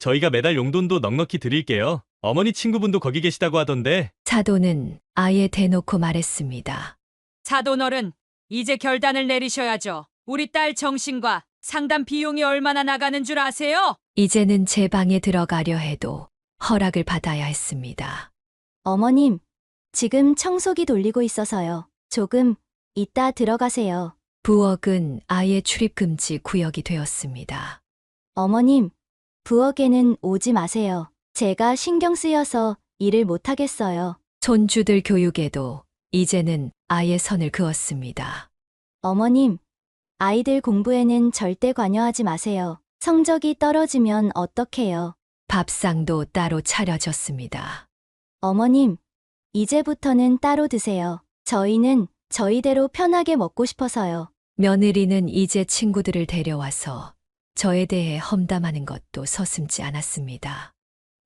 저희가 매달 용돈도 넉넉히 드릴게요. 어머니 친구분도 거기 계시다고 하던데. 사도는 아예 대놓고 말했습니다. 사돈어른, 이제 결단을 내리셔야죠. 우리 딸 정신과 상담 비용이 얼마나 나가는 줄 아세요? 이제는 제 방에 들어가려 해도 허락을 받아야 했습니다. 어머님, 지금 청소기 돌리고 있어서요. 조금 이따 들어가세요. 부엌은 아예 출입금지 구역이 되었습니다. 어머님, 부엌에는 오지 마세요. 제가 신경 쓰여서 일을 못하겠어요. 손주들 교육에도 이제는 아예 선을 그었습니다. 어머님, 아이들 공부에는 절대 관여하지 마세요. 성적이 떨어지면 어떡해요? 밥상도 따로 차려졌습니다. 어머님, 이제부터는 따로 드세요. 저희는 저희대로 편하게 먹고 싶어서요. 며느리는 이제 친구들을 데려와서 저에 대해 험담하는 것도 서슴지 않았습니다.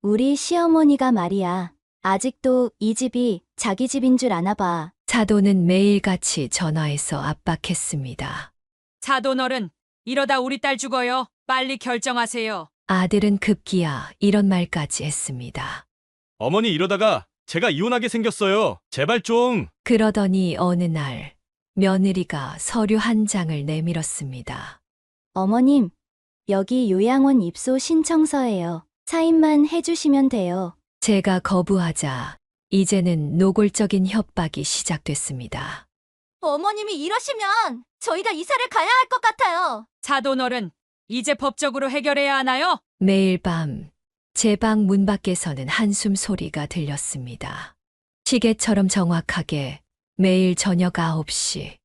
우리 시어머니가 말이야. 아직도 이 집이 자기 집인 줄 아나 봐. 사돈은 매일같이 전화해서 압박했습니다. 사돈어른, 이러다 우리 딸 죽어요. 빨리 결정하세요. 아들은 급기야 이런 말까지 했습니다. 어머니 이러다가 제가 이혼하게 생겼어요. 제발 좀. 그러더니 어느 날 며느리가 서류 한 장을 내밀었습니다. 어머님, 여기 요양원 입소 신청서예요. 사인만 해주시면 돼요. 제가 거부하자 이제는 노골적인 협박이 시작됐습니다. 어머님이 이러시면 저희가 이사를 가야 할 것 같아요. 사돈어른, 이제 법적으로 해결해야 하나요? 매일 밤 제 방 문 밖에서는 한숨 소리가 들렸습니다. 시계처럼 정확하게 매일 저녁 9시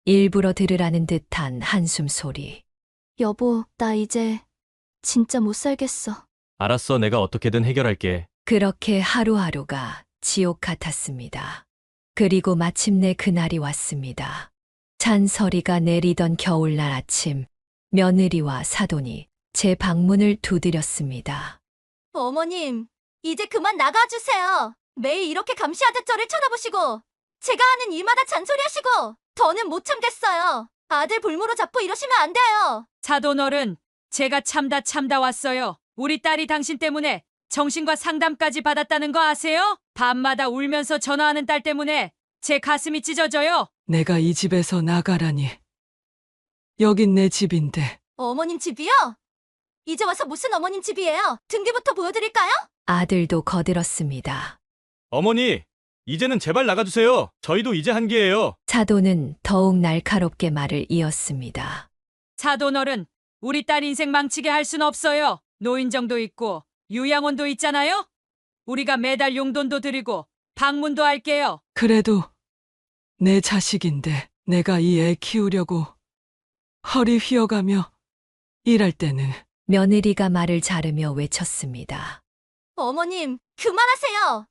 일부러 들으라는 듯한 한숨 소리. 여보, 나 이제 진짜 못 살겠어. 알았어, 내가 어떻게든 해결할게. 그렇게 하루하루가 지옥 같았습니다. 그리고 마침내 그날이 왔습니다. 잔소리가 내리던 겨울날 아침, 며느리와 사돈이 제 방문을 두드렸습니다. 어머님, 이제 그만 나가주세요. 매일 이렇게 감시하듯 저를 쳐다보시고 제가 하는 일마다 잔소리하시고 더는 못 참겠어요. 아들 볼모로 잡고 이러시면 안 돼요. 사돈어른, 제가 참다 왔어요. 우리 딸이 당신 때문에 정신과 상담까지 받았다는 거 아세요? 밤마다 울면서 전화하는 딸 때문에 제 가슴이 찢어져요. 내가 이 집에서 나가라니. 여긴 내 집인데. 어머님 집이요? 이제 와서 무슨 어머님 집이에요? 등기부터 보여드릴까요? 아들도 거들었습니다. 어머니, 이제는 제발 나가주세요. 저희도 이제 한계예요. 사돈은 더욱 날카롭게 말을 이었습니다. 사돈어른, 우리 딸 인생 망치게 할 순 없어요. 노인정도 있고 요양원도 있잖아요. 우리가 매달 용돈도 드리고 방문도 할게요. 그래도 내 자식인데 내가 이 애 키우려고 허리 휘어가며 일할 때는. 며느리가 말을 자르며 외쳤습니다. 어머님, 그만하세요.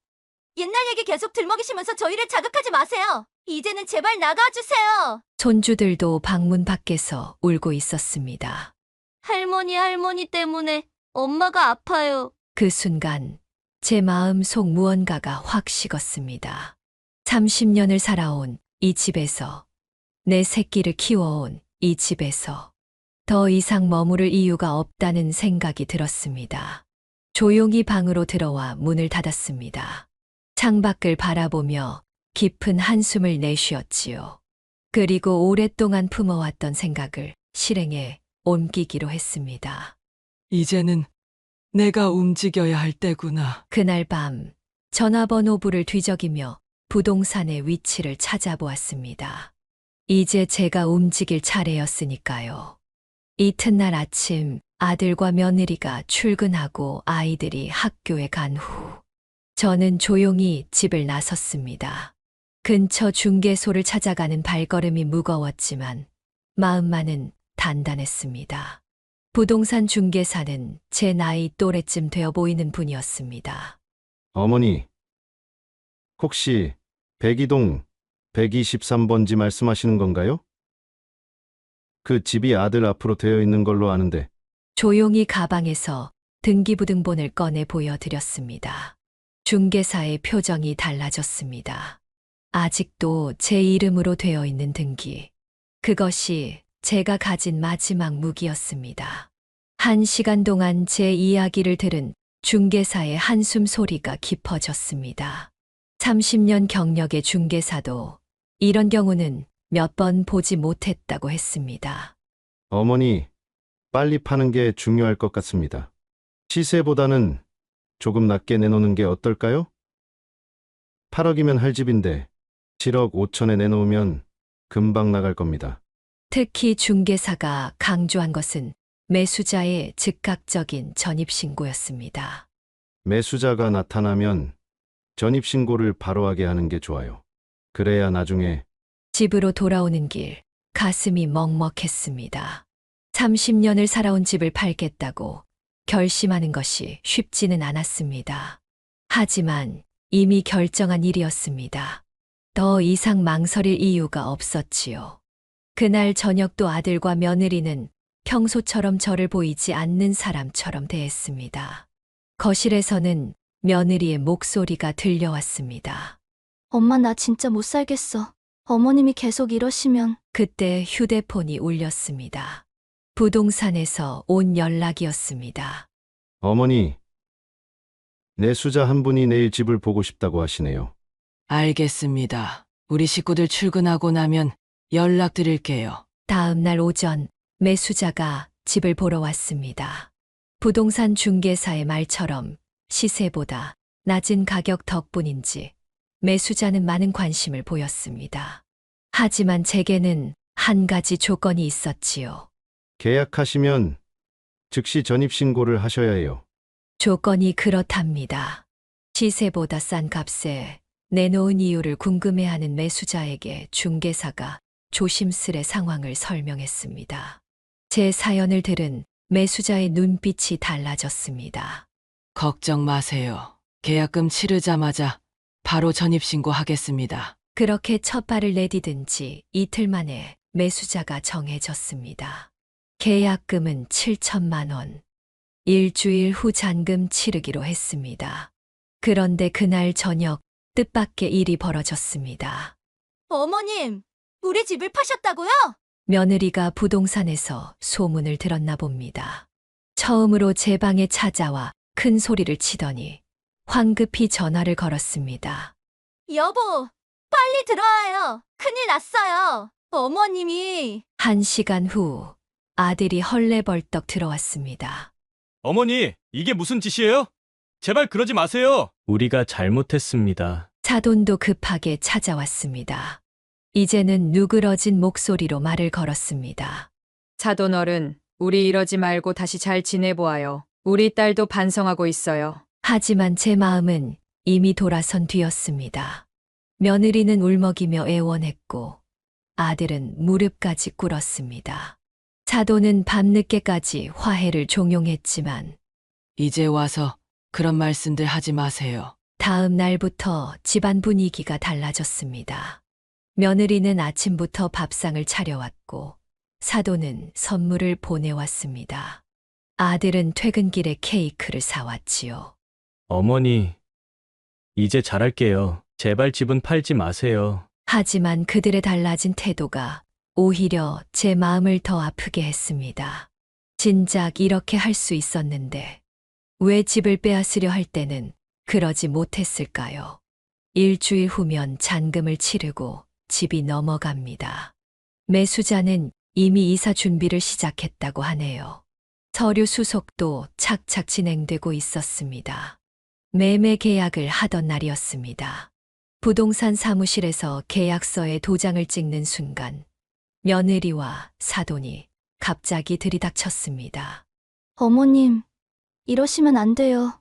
옛날 얘기 계속 들먹이시면서 저희를 자극하지 마세요. 이제는 제발 나가주세요. 손주들도 방문 밖에서 울고 있었습니다. 할머니 때문에 엄마가 아파요. 그 순간 제 마음 속 무언가가 확 식었습니다. 30년을 살아온 이 집에서, 내 새끼를 키워온 이 집에서 더 이상 머무를 이유가 없다는 생각이 들었습니다. 조용히 방으로 들어와 문을 닫았습니다. 창밖을 바라보며 깊은 한숨을 내쉬었지요. 그리고 오랫동안 품어왔던 생각을 실행에 옮기기로 했습니다. 이제는 내가 움직여야 할 때구나. 그날 밤 전화번호부를 뒤적이며 부동산의 위치를 찾아보았습니다. 이제 제가 움직일 차례였으니까요. 이튿날 아침 아들과 며느리가 출근하고 아이들이 학교에 간 후 저는 조용히 집을 나섰습니다. 근처 중개소를 찾아가는 발걸음이 무거웠지만 마음만은 단단했습니다. 부동산 중개사는 제 나이 또래쯤 되어 보이는 분이었습니다. 어머니, 혹시 백이동 123번지 말씀하시는 건가요? 그 집이 아들 앞으로 되어 있는 걸로 아는데. 조용히 가방에서 등기부등본을 꺼내 보여드렸습니다. 중개사의 표정이 달라졌습니다. 아직도 제 이름으로 되어 있는 등기. 그것이 제가 가진 마지막 무기였습니다. 1시간 동안 제 이야기를 들은 중개사의 한숨 소리가 깊어졌습니다. 30년 경력의 중개사도 이런 경우는 몇 번 보지 못했다고 했습니다. 어머니, 빨리 파는 게 중요할 것 같습니다. 시세보다는 조금 낮게 내놓는 게 어떨까요? 8억이면 할 집인데 7억 5천에 내놓으면 금방 나갈 겁니다. 특히 중개사가 강조한 것은 매수자의 즉각적인 전입신고였습니다. 매수자가 나타나면 전입신고를 바로 하게 하는 게 좋아요. 그래야 나중에. 집으로 돌아오는 길, 가슴이 먹먹했습니다. 30년을 살아온 집을 팔겠다고 결심하는 것이 쉽지는 않았습니다. 하지만 이미 결정한 일이었습니다. 더 이상 망설일 이유가 없었지요. 그날 저녁도 아들과 며느리는 평소처럼 저를 보이지 않는 사람처럼 대했습니다. 거실에서는 며느리의 목소리가 들려왔습니다. 엄마 나 진짜 못 살겠어. 어머님이 계속 이러시면. 그때 휴대폰이 울렸습니다. 부동산에서 온 연락이었습니다. 어머니, 내 수자 한 분이 내일 집을 보고 싶다고 하시네요. 알겠습니다. 우리 식구들 출근하고 나면 연락드릴게요. 다음 날 오전 매수자가 집을 보러 왔습니다. 부동산 중개사의 말처럼 시세보다 낮은 가격 덕분인지 매수자는 많은 관심을 보였습니다. 하지만 제게는 한 가지 조건이 있었지요. 계약하시면 즉시 전입신고를 하셔야 해요. 조건이 그렇답니다. 시세보다 싼 값에 내놓은 이유를 궁금해하는 매수자에게 중개사가 조심스레 상황을 설명했습니다. 제 사연을 들은 매수자의 눈빛이 달라졌습니다. 걱정 마세요. 계약금 치르자마자 바로 전입신고하겠습니다. 그렇게 첫 발을 내디딘 지 이틀 만에 매수자가 정해졌습니다. 계약금은 7천만 원. 일주일 후 잔금 치르기로 했습니다. 그런데 그날 저녁 뜻밖의 일이 벌어졌습니다. 어머님, 우리 집을 파셨다고요? 며느리가 부동산에서 소문을 들었나 봅니다. 처음으로 제 방에 찾아와 큰 소리를 치더니 황급히 전화를 걸었습니다. 여보, 빨리 들어와요. 큰일 났어요. 어머님이. 1시간 후 아들이 헐레벌떡 들어왔습니다. 어머니, 이게 무슨 짓이에요? 제발 그러지 마세요. 우리가 잘못했습니다. 사돈도 급하게 찾아왔습니다. 이제는 누그러진 목소리로 말을 걸었습니다. 사돈 어른, 우리 이러지 말고 다시 잘 지내보아요. 우리 딸도 반성하고 있어요. 하지만 제 마음은 이미 돌아선 뒤였습니다. 며느리는 울먹이며 애원했고 아들은 무릎까지 꿇었습니다. 사돈은 밤늦게까지 화해를 종용했지만 이제 와서 그런 말씀들 하지 마세요. 다음 날부터 집안 분위기가 달라졌습니다. 며느리는 아침부터 밥상을 차려왔고 사돈은 선물을 보내왔습니다. 아들은 퇴근길에 케이크를 사왔지요. 어머니, 이제 잘할게요. 제발 집은 팔지 마세요. 하지만 그들의 달라진 태도가 오히려 제 마음을 더 아프게 했습니다. 진작 이렇게 할 수 있었는데 왜 집을 빼앗으려 할 때는 그러지 못했을까요? 일주일 후면 잔금을 치르고 집이 넘어갑니다. 매수자는 이미 이사 준비를 시작했다고 하네요. 서류 수속도 착착 진행되고 있었습니다. 매매 계약을 하던 날이었습니다. 부동산 사무실에서 계약서에 도장을 찍는 순간 며느리와 사돈이 갑자기 들이닥쳤습니다. 어머님, 이러시면 안 돼요.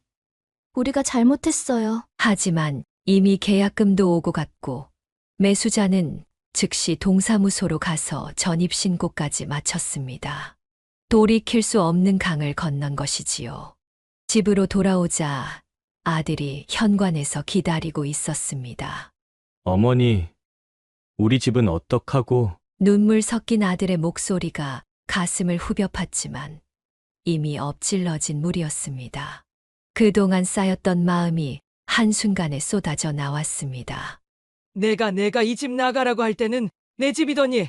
우리가 잘못했어요. 하지만 이미 계약금도 오고 갔고 매수자는 즉시 동사무소로 가서 전입신고까지 마쳤습니다. 돌이킬 수 없는 강을 건넌 것이지요. 집으로 돌아오자 아들이 현관에서 기다리고 있었습니다. 어머니, 우리 집은 어떡하고? 눈물 섞인 아들의 목소리가 가슴을 후벼 팠지만 이미 엎질러진 물이었습니다. 그동안 쌓였던 마음이 한순간에 쏟아져 나왔습니다. 내가 이 집 나가라고 할 때는 내 집이더니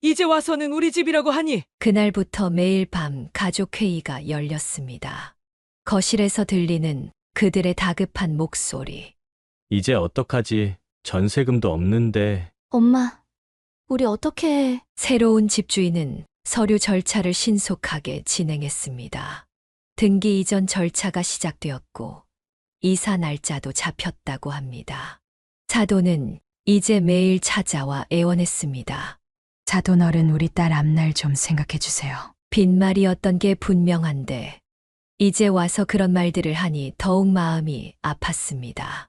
이제 와서는 우리 집이라고 하니. 그날부터 매일 밤 가족회의가 열렸습니다. 거실에서 들리는 그들의 다급한 목소리. 이제 어떡하지? 전세금도 없는데. 엄마, 우리 어떻게 해? 새로운 집주인은 서류 절차를 신속하게 진행했습니다. 등기 이전 절차가 시작되었고 이사 날짜도 잡혔다고 합니다. 사돈은 이제 매일 찾아와 애원했습니다. 사돈 어른 우리 딸 앞날 좀 생각해 주세요. 빈말이었던 게 분명한데 이제 와서 그런 말들을 하니 더욱 마음이 아팠습니다.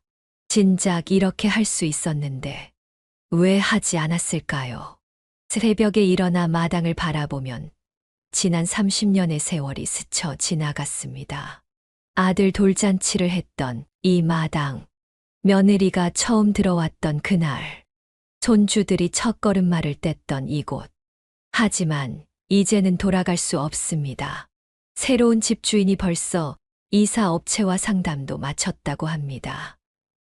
진작 이렇게 할 수 있었는데 왜 하지 않았을까요? 새벽에 일어나 마당을 바라보면 지난 30년의 세월이 스쳐 지나갔습니다. 아들 돌잔치를 했던 이 마당, 며느리가 처음 들어왔던 그날, 손주들이 첫걸음마를 뗐던 이곳. 하지만 이제는 돌아갈 수 없습니다. 새로운 집주인이 벌써 이사 업체와 상담도 마쳤다고 합니다.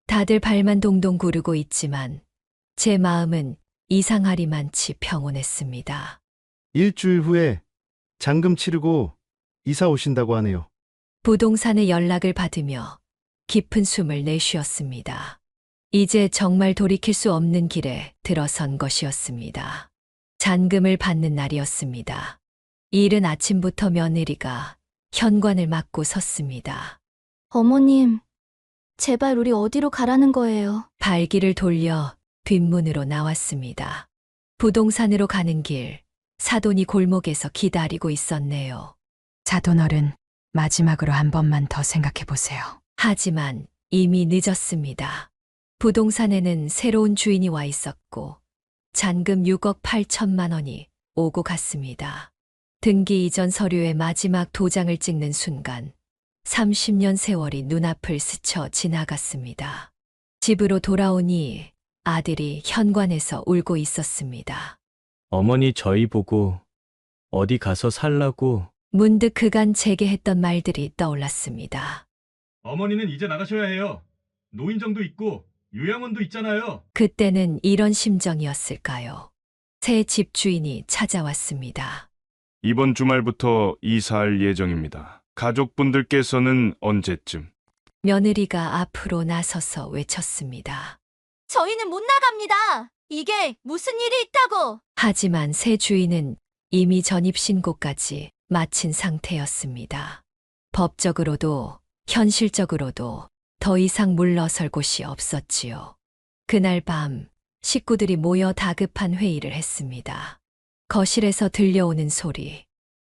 다들 발만 동동 구르고 있지만 제 마음은 이상하리만치 평온했습니다. 일주일 후에 잔금 치르고 이사 오신다고 하네요. 부동산의 연락을 받으며 깊은 숨을 내쉬었습니다. 이제 정말 돌이킬 수 없는 길에 들어선 것이었습니다. 잔금을 받는 날이었습니다. 이른 아침부터 며느리가 현관을 막고 섰습니다. 어머님, 제발 우리 어디로 가라는 거예요? 발길을 돌려 뒷문으로 나왔습니다. 부동산으로 가는 길, 사돈이 골목에서 기다리고 있었네요. 사돈 어른, 마지막으로 한 번만 더 생각해 보세요. 하지만 이미 늦었습니다. 부동산에는 새로운 주인이 와 있었고 잔금 6억 8천만 원이 오고 갔습니다. 등기 이전 서류의 마지막 도장을 찍는 순간 30년 세월이 눈앞을 스쳐 지나갔습니다. 집으로 돌아오니 아들이 현관에서 울고 있었습니다. 어머니 저희 보고 어디 가서 살라고. 문득 그간 제게 했던 말들이 떠올랐습니다. 어머니는 이제 나가셔야 해요. 노인정도 있고 요양원도 있잖아요. 그때는 이런 심정이었을까요? 새 집주인이 찾아왔습니다. 이번 주말부터 이사할 예정입니다. 가족분들께서는 언제쯤? 며느리가 앞으로 나서서 외쳤습니다. 저희는 못 나갑니다. 이게 무슨 일이 있다고? 하지만 새 주인은 이미 전입신고까지 마친 상태였습니다. 법적으로도 현실적으로도 더 이상 물러설 곳이 없었지요. 그날 밤 식구들이 모여 다급한 회의를 했습니다. 거실에서 들려오는 소리.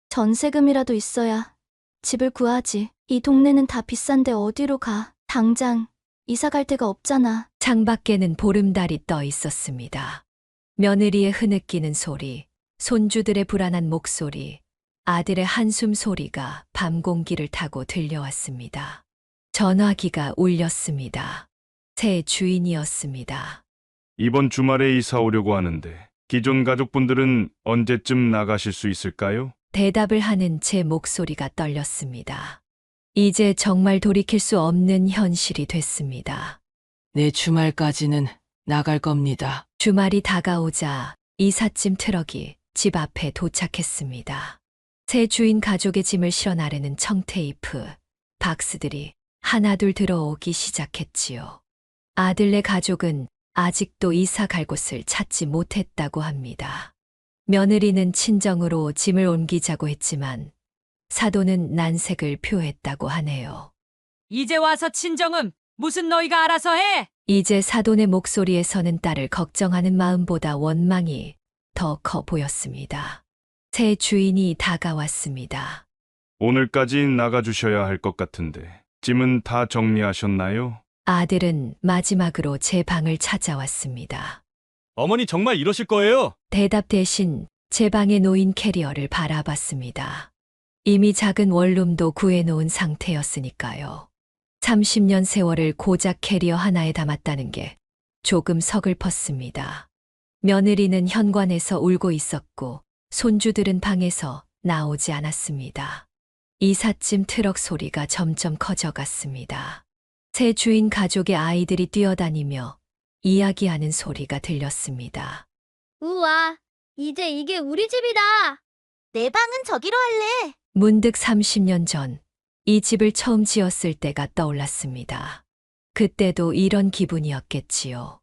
전세금이라도 있어야 집을 구하지. 이 동네는 다 비싼데 어디로 가? 당장 이사 갈 데가 없잖아. 창밖에는 보름달이 떠 있었습니다. 며느리의 흐느끼는 소리, 손주들의 불안한 목소리, 아들의 한숨 소리가 밤 공기를 타고 들려왔습니다. 전화기가 울렸습니다. 새 주인이었습니다. 이번 주말에 이사 오려고 하는데 기존 가족분들은 언제쯤 나가실 수 있을까요? 대답을 하는 제 목소리가 떨렸습니다. 이제 정말 돌이킬 수 없는 현실이 됐습니다. 내 주말까지는 나갈 겁니다. 주말이 다가오자 이삿짐 트럭이 집 앞에 도착했습니다. 새 주인 가족의 짐을 실어 나르는 청테이프, 박스들이 하나둘 들어오기 시작했지요. 아들네 가족은 아직도 이사 갈 곳을 찾지 못했다고 합니다. 며느리는 친정으로 짐을 옮기자고 했지만 사돈은 난색을 표했다고 하네요. 이제 와서 친정은 무슨 너희가 알아서 해? 이제 사돈의 목소리에서는 딸을 걱정하는 마음보다 원망이 더 커 보였습니다. 새 주인이 다가왔습니다. 오늘까지 나가주셔야 할 것 같은데 짐은 다 정리하셨나요? 아들은 마지막으로 제 방을 찾아왔습니다. 어머니 정말 이러실 거예요? 대답 대신 제 방에 놓인 캐리어를 바라봤습니다. 이미 작은 원룸도 구해놓은 상태였으니까요. 30년 세월을 고작 캐리어 하나에 담았다는 게 조금 서글펐습니다. 며느리는 현관에서 울고 있었고 손주들은 방에서 나오지 않았습니다. 이삿짐 트럭 소리가 점점 커져갔습니다. 새 주인 가족의 아이들이 뛰어다니며 이야기하는 소리가 들렸습니다. 우와, 이제 이게 우리 집이다. 내 방은 저기로 할래. 문득 30년 전 이 집을 처음 지었을 때가 떠올랐습니다. 그때도 이런 기분이었겠지요.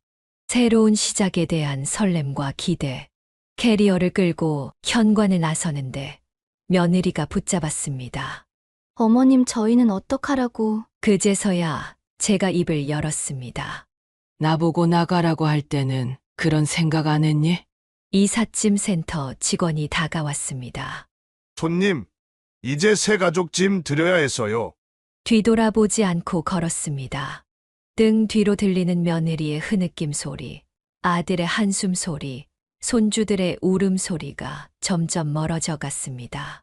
새로운 시작에 대한 설렘과 기대. 캐리어를 끌고 현관에 나서는데 며느리가 붙잡았습니다. 어머님, 저희는 어떡하라고. 그제서야 제가 입을 열었습니다. 나보고 나가라고 할 때는 그런 생각 안 했니? 이삿짐 센터 직원이 다가왔습니다. 손님, 이제 새 가족 짐 드려야 해서요. 뒤돌아보지 않고 걸었습니다. 등 뒤로 들리는 며느리의 흐느낌 소리, 아들의 한숨 소리, 손주들의 울음소리가 점점 멀어져 갔습니다.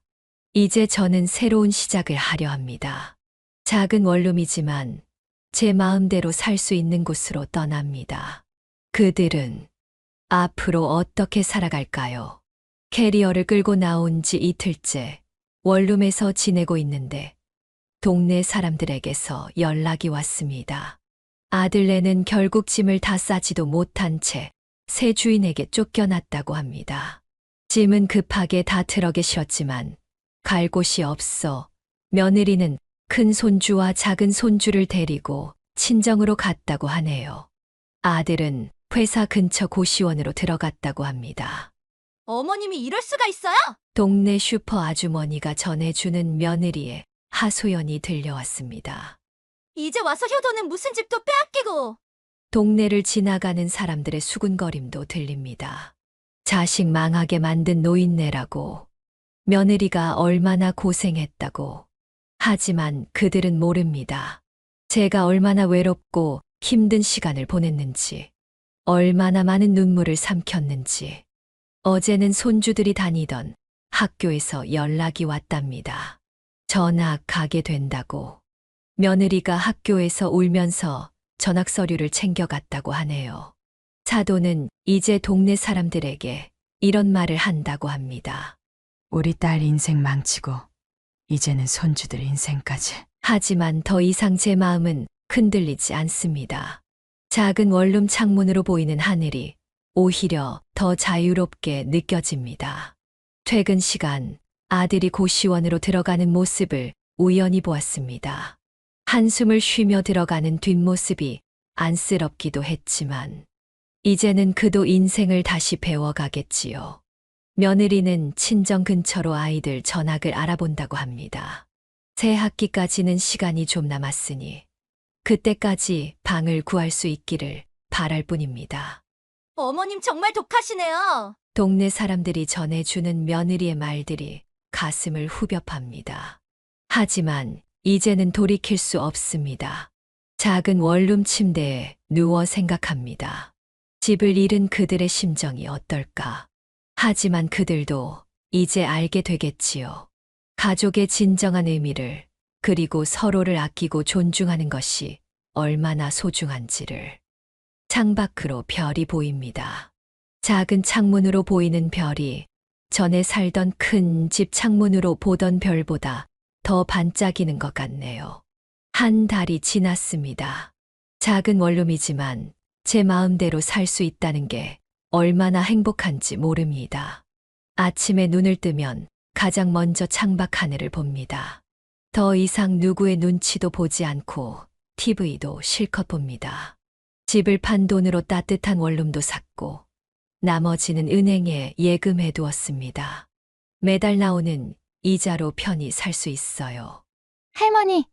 이제 저는 새로운 시작을 하려 합니다. 작은 원룸이지만 제 마음대로 살 수 있는 곳으로 떠납니다. 그들은 앞으로 어떻게 살아갈까요? 캐리어를 끌고 나온 지 이틀째 원룸에서 지내고 있는데 동네 사람들에게서 연락이 왔습니다. 아들네는 결국 짐을 다 싸지도 못한 채 새 주인에게 쫓겨났다고 합니다. 짐은 급하게 다 트럭에 실었지만 갈 곳이 없어 며느리는 큰 손주와 작은 손주를 데리고 친정으로 갔다고 하네요. 아들은 회사 근처 고시원으로 들어갔다고 합니다. 어머님이 이럴 수가 있어요? 동네 슈퍼 아주머니가 전해주는 며느리의 하소연이 들려왔습니다. 이제 와서 효도는 무슨 집도 빼앗기고. 동네를 지나가는 사람들의 수군거림도 들립니다. 자식 망하게 만든 노인네라고, 며느리가 얼마나 고생했다고. 하지만 그들은 모릅니다. 제가 얼마나 외롭고 힘든 시간을 보냈는지, 얼마나 많은 눈물을 삼켰는지. 어제는 손주들이 다니던 학교에서 연락이 왔답니다. 전학 가게 된다고. 며느리가 학교에서 울면서 전학 서류를 챙겨갔다고 하네요. 사도는 이제 동네 사람들에게 이런 말을 한다고 합니다. 우리 딸 인생 망치고 이제는 손주들 인생까지. 하지만 더 이상 제 마음은 흔들리지 않습니다. 작은 원룸 창문으로 보이는 하늘이 오히려 더 자유롭게 느껴집니다. 퇴근 시간 아들이 고시원으로 들어가는 모습을 우연히 보았습니다. 한숨을 쉬며 들어가는 뒷모습이 안쓰럽기도 했지만 이제는 그도 인생을 다시 배워가겠지요. 며느리는 친정 근처로 아이들 전학을 알아본다고 합니다. 새 학기까지는 시간이 좀 남았으니 그때까지 방을 구할 수 있기를 바랄 뿐입니다. 어머님 정말 독하시네요. 동네 사람들이 전해주는 며느리의 말들이 가슴을 후벼 팝니다. 하지만 이제는 돌이킬 수 없습니다. 작은 원룸 침대에 누워 생각합니다. 집을 잃은 그들의 심정이 어떨까? 하지만 그들도 이제 알게 되겠지요. 가족의 진정한 의미를, 그리고 서로를 아끼고 존중하는 것이 얼마나 소중한지를. 창밖으로 별이 보입니다. 작은 창문으로 보이는 별이 전에 살던 큰 집 창문으로 보던 별보다 더 반짝이는 것 같네요. 한 달이 지났습니다. 작은 원룸이지만 제 마음대로 살 수 있다는 게 얼마나 행복한지 모릅니다. 아침에 눈을 뜨면 가장 먼저 창밖 하늘을 봅니다. 더 이상 누구의 눈치도 보지 않고 TV도 실컷 봅니다. 집을 판 돈으로 따뜻한 원룸도 샀고 나머지는 은행에 예금해 두었습니다. 매달 나오는 이자로 편히 살 수 있어요. 할머니,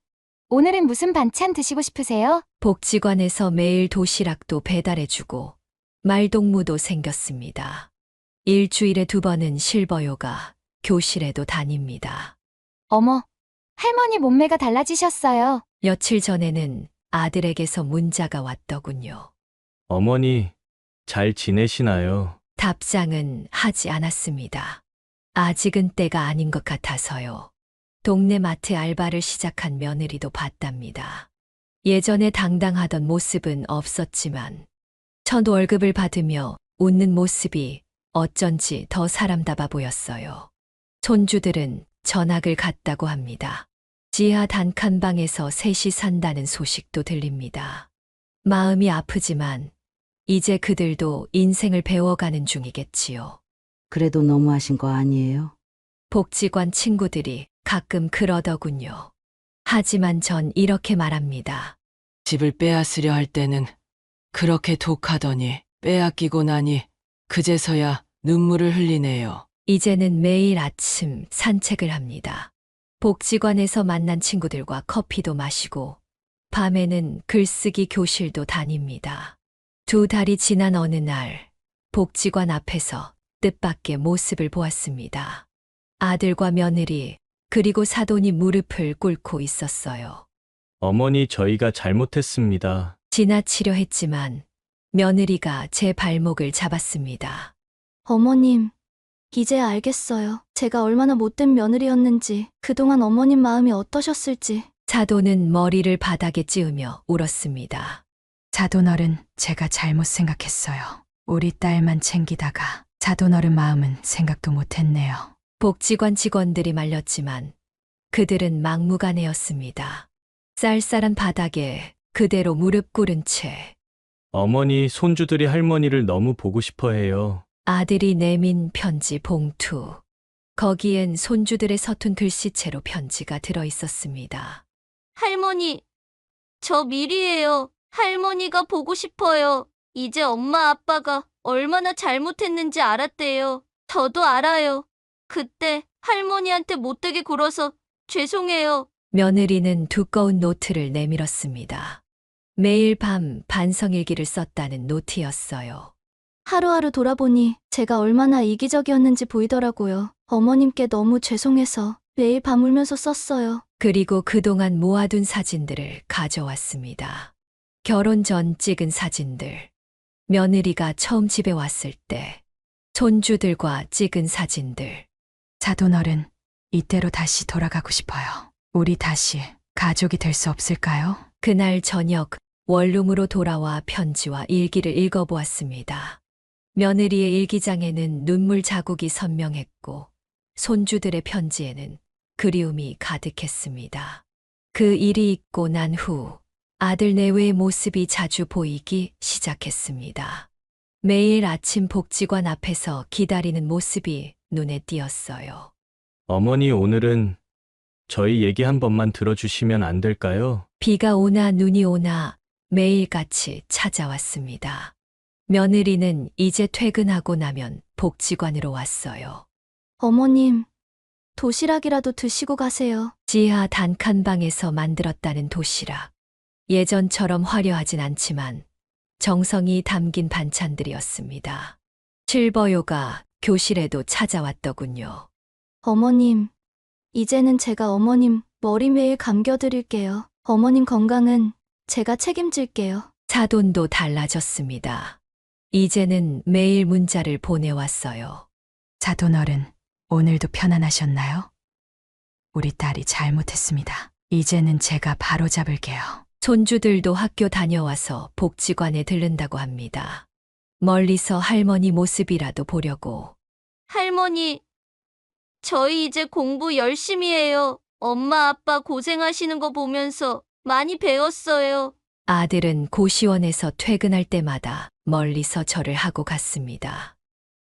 오늘은 무슨 반찬 드시고 싶으세요? 복지관에서 매일 도시락도 배달해주고 말동무도 생겼습니다. 일주일에 2번은 실버요가 교실에도 다닙니다. 어머, 할머니 몸매가 달라지셨어요. 며칠 전에는 아들에게서 문자가 왔더군요. 어머니, 잘 지내시나요? 답장은 하지 않았습니다. 아직은 때가 아닌 것 같아서요. 동네 마트 알바를 시작한 며느리도 봤답니다. 예전에 당당하던 모습은 없었지만 첫 월급을 받으며 웃는 모습이 어쩐지 더 사람답아 보였어요. 손주들은 전학을 갔다고 합니다. 지하 단칸방에서 셋이 산다는 소식도 들립니다. 마음이 아프지만 이제 그들도 인생을 배워가는 중이겠지요. 그래도 너무하신 거 아니에요? 복지관 친구들이 가끔 그러더군요. 하지만 전 이렇게 말합니다. 집을 빼앗으려 할 때는 그렇게 독하더니 빼앗기고 나니 그제서야 눈물을 흘리네요. 이제는 매일 아침 산책을 합니다. 복지관에서 만난 친구들과 커피도 마시고 밤에는 글쓰기 교실도 다닙니다. 2달이 지난 어느 날 복지관 앞에서 뜻밖의 모습을 보았습니다. 아들과 며느리 그리고 사돈이 무릎을 꿇고 있었어요. 어머니, 저희가 잘못했습니다. 지나치려 했지만 며느리가 제 발목을 잡았습니다. 어머님, 이제 알겠어요. 제가 얼마나 못된 며느리였는지, 그동안 어머님 마음이 어떠셨을지. 사돈은 머리를 바닥에 찌우며 울었습니다. 사돈 어른, 제가 잘못 생각했어요. 우리 딸만 챙기다가 사돈 어른 마음은 생각도 못했네요. 복지관 직원들이 말렸지만 그들은 막무가내였습니다. 쌀쌀한 바닥에 그대로 무릎 꿇은 채 어머니, 손주들이 할머니를 너무 보고 싶어 해요. 아들이 내민 편지 봉투. 거기엔 손주들의 서툰 글씨체로 편지가 들어 있었습니다. 할머니, 저 미리예요. 할머니가 보고 싶어요. 이제 엄마 아빠가 얼마나 잘못했는지 알았대요. 저도 알아요. 그때 할머니한테 못되게 굴어서 죄송해요. 며느리는 두꺼운 노트를 내밀었습니다. 매일 밤 반성일기를 썼다는 노트였어요. 하루하루 돌아보니 제가 얼마나 이기적이었는지 보이더라고요. 어머님께 너무 죄송해서 매일 밤 울면서 썼어요. 그리고 그동안 모아둔 사진들을 가져왔습니다. 결혼 전 찍은 사진들, 며느리가 처음 집에 왔을 때, 손주들과 찍은 사진들. 자돈어른, 이때로 다시 돌아가고 싶어요. 우리 다시 가족이 될 수 없을까요? 그날 저녁 원룸으로 돌아와 편지와 일기를 읽어보았습니다. 며느리의 일기장에는 눈물 자국이 선명했고 손주들의 편지에는 그리움이 가득했습니다. 그 일이 있고 난 후 아들 내외의 모습이 자주 보이기 시작했습니다. 매일 아침 복지관 앞에서 기다리는 모습이 눈에 띄었어요. 어머니, 오늘은 저희 얘기 한 번만 들어주시면 안 될까요? 비가 오나 눈이 오나 매일같이 찾아왔습니다. 며느리는 이제 퇴근하고 나면 복지관으로 왔어요. 어머님, 도시락이라도 드시고 가세요. 지하 단칸방에서 만들었다는 도시락. 예전처럼 화려하진 않지만 정성이 담긴 반찬들이었습니다. 실버요가 교실에도 찾아왔더군요. 어머님, 이제는 제가 어머님 머리 매일 감겨드릴게요. 어머님 건강은 제가 책임질게요. 사돈도 달라졌습니다. 이제는 매일 문자를 보내왔어요. 자돈어른, 오늘도 편안하셨나요? 우리 딸이 잘못했습니다. 이제는 제가 바로잡을게요. 손주들도 학교 다녀와서 복지관에 들른다고 합니다. 멀리서 할머니 모습이라도 보려고. 할머니, 저희 이제 공부 열심히 해요. 엄마 아빠 고생하시는 거 보면서 많이 배웠어요. 아들은 고시원에서 퇴근할 때마다 멀리서 절을 하고 갔습니다.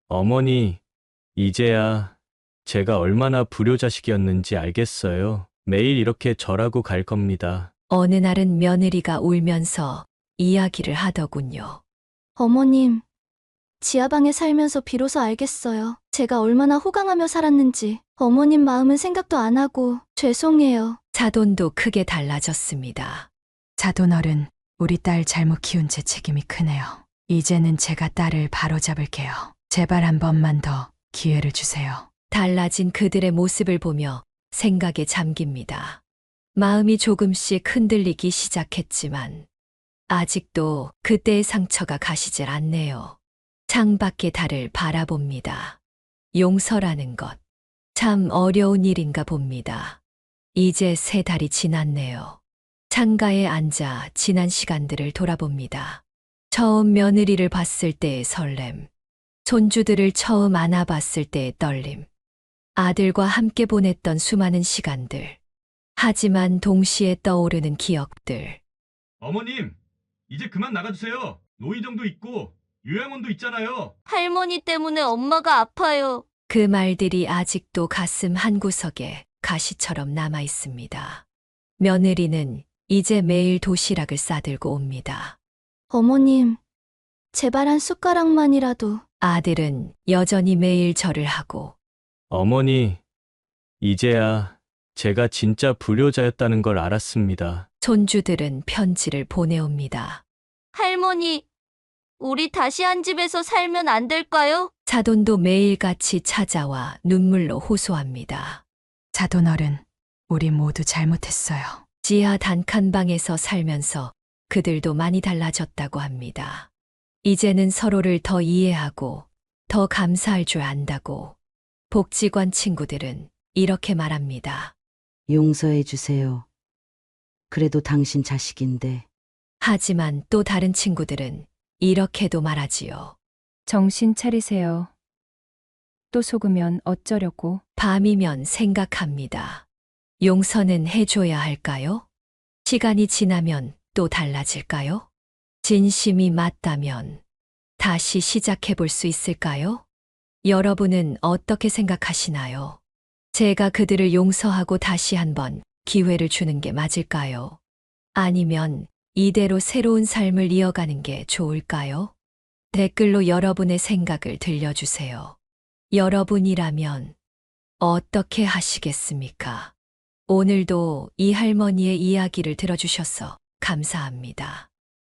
어머니, 이제야 제가 얼마나 불효자식이었는지 알겠어요. 매일 이렇게 절하고 갈 겁니다. 어느 날은 며느리가 울면서 이야기를 하더군요. 어머님, 지하방에 살면서 비로소 알겠어요. 제가 얼마나 호강하며 살았는지. 어머님 마음은 생각도 안 하고 죄송해요. 사돈도 크게 달라졌습니다. 자돈어른, 우리 딸 잘못 키운 제 책임이 크네요. 이제는 제가 딸을 바로잡을게요. 제발 한 번만 더 기회를 주세요. 달라진 그들의 모습을 보며 생각에 잠깁니다. 마음이 조금씩 흔들리기 시작했지만 아직도 그때의 상처가 가시질 않네요. 창밖의 달을 바라봅니다. 용서라는 것, 참 어려운 일인가 봅니다. 이제 3달이 지났네요. 창가에 앉아 지난 시간들을 돌아봅니다. 처음 며느리를 봤을 때의 설렘, 손주들을 처음 안아봤을 때의 떨림, 아들과 함께 보냈던 수많은 시간들, 하지만 동시에 떠오르는 기억들. 어머님, 이제 그만 나가주세요. 노인정도 있고 요양원도 있잖아요. 할머니 때문에 엄마가 아파요. 그 말들이 아직도 가슴 한구석에 가시처럼 남아 있습니다. 며느리는 이제 매일 도시락을 싸들고 옵니다. 어머님, 제발 한 숟가락만이라도. 아들은 여전히 매일 절을 하고. 어머니, 이제야 제가 진짜 불효자였다는 걸 알았습니다. 손주들은 편지를 보내옵니다. 할머니, 우리 다시 한 집에서 살면 안 될까요? 사돈도 매일같이 찾아와 눈물로 호소합니다. 자돈어른, 우리 모두 잘못했어요. 지하 단칸방에서 살면서 그들도 많이 달라졌다고 합니다. 이제는 서로를 더 이해하고 더 감사할 줄 안다고. 복지관 친구들은 이렇게 말합니다. 용서해 주세요. 그래도 당신 자식인데. 하지만 또 다른 친구들은 이렇게도 말하지요. 정신 차리세요. 또 속으면 어쩌려고. 밤이면 생각합니다. 용서는 해줘야 할까요? 시간이 지나면 또 달라질까요? 진심이 맞다면 다시 시작해 볼 수 있을까요? 여러분은 어떻게 생각하시나요? 제가 그들을 용서하고 다시 한번 기회를 주는 게 맞을까요? 아니면 이대로 새로운 삶을 이어가는 게 좋을까요? 댓글로 여러분의 생각을 들려주세요. 여러분이라면 어떻게 하시겠습니까? 오늘도 이 할머니의 이야기를 들어주셔서 감사합니다.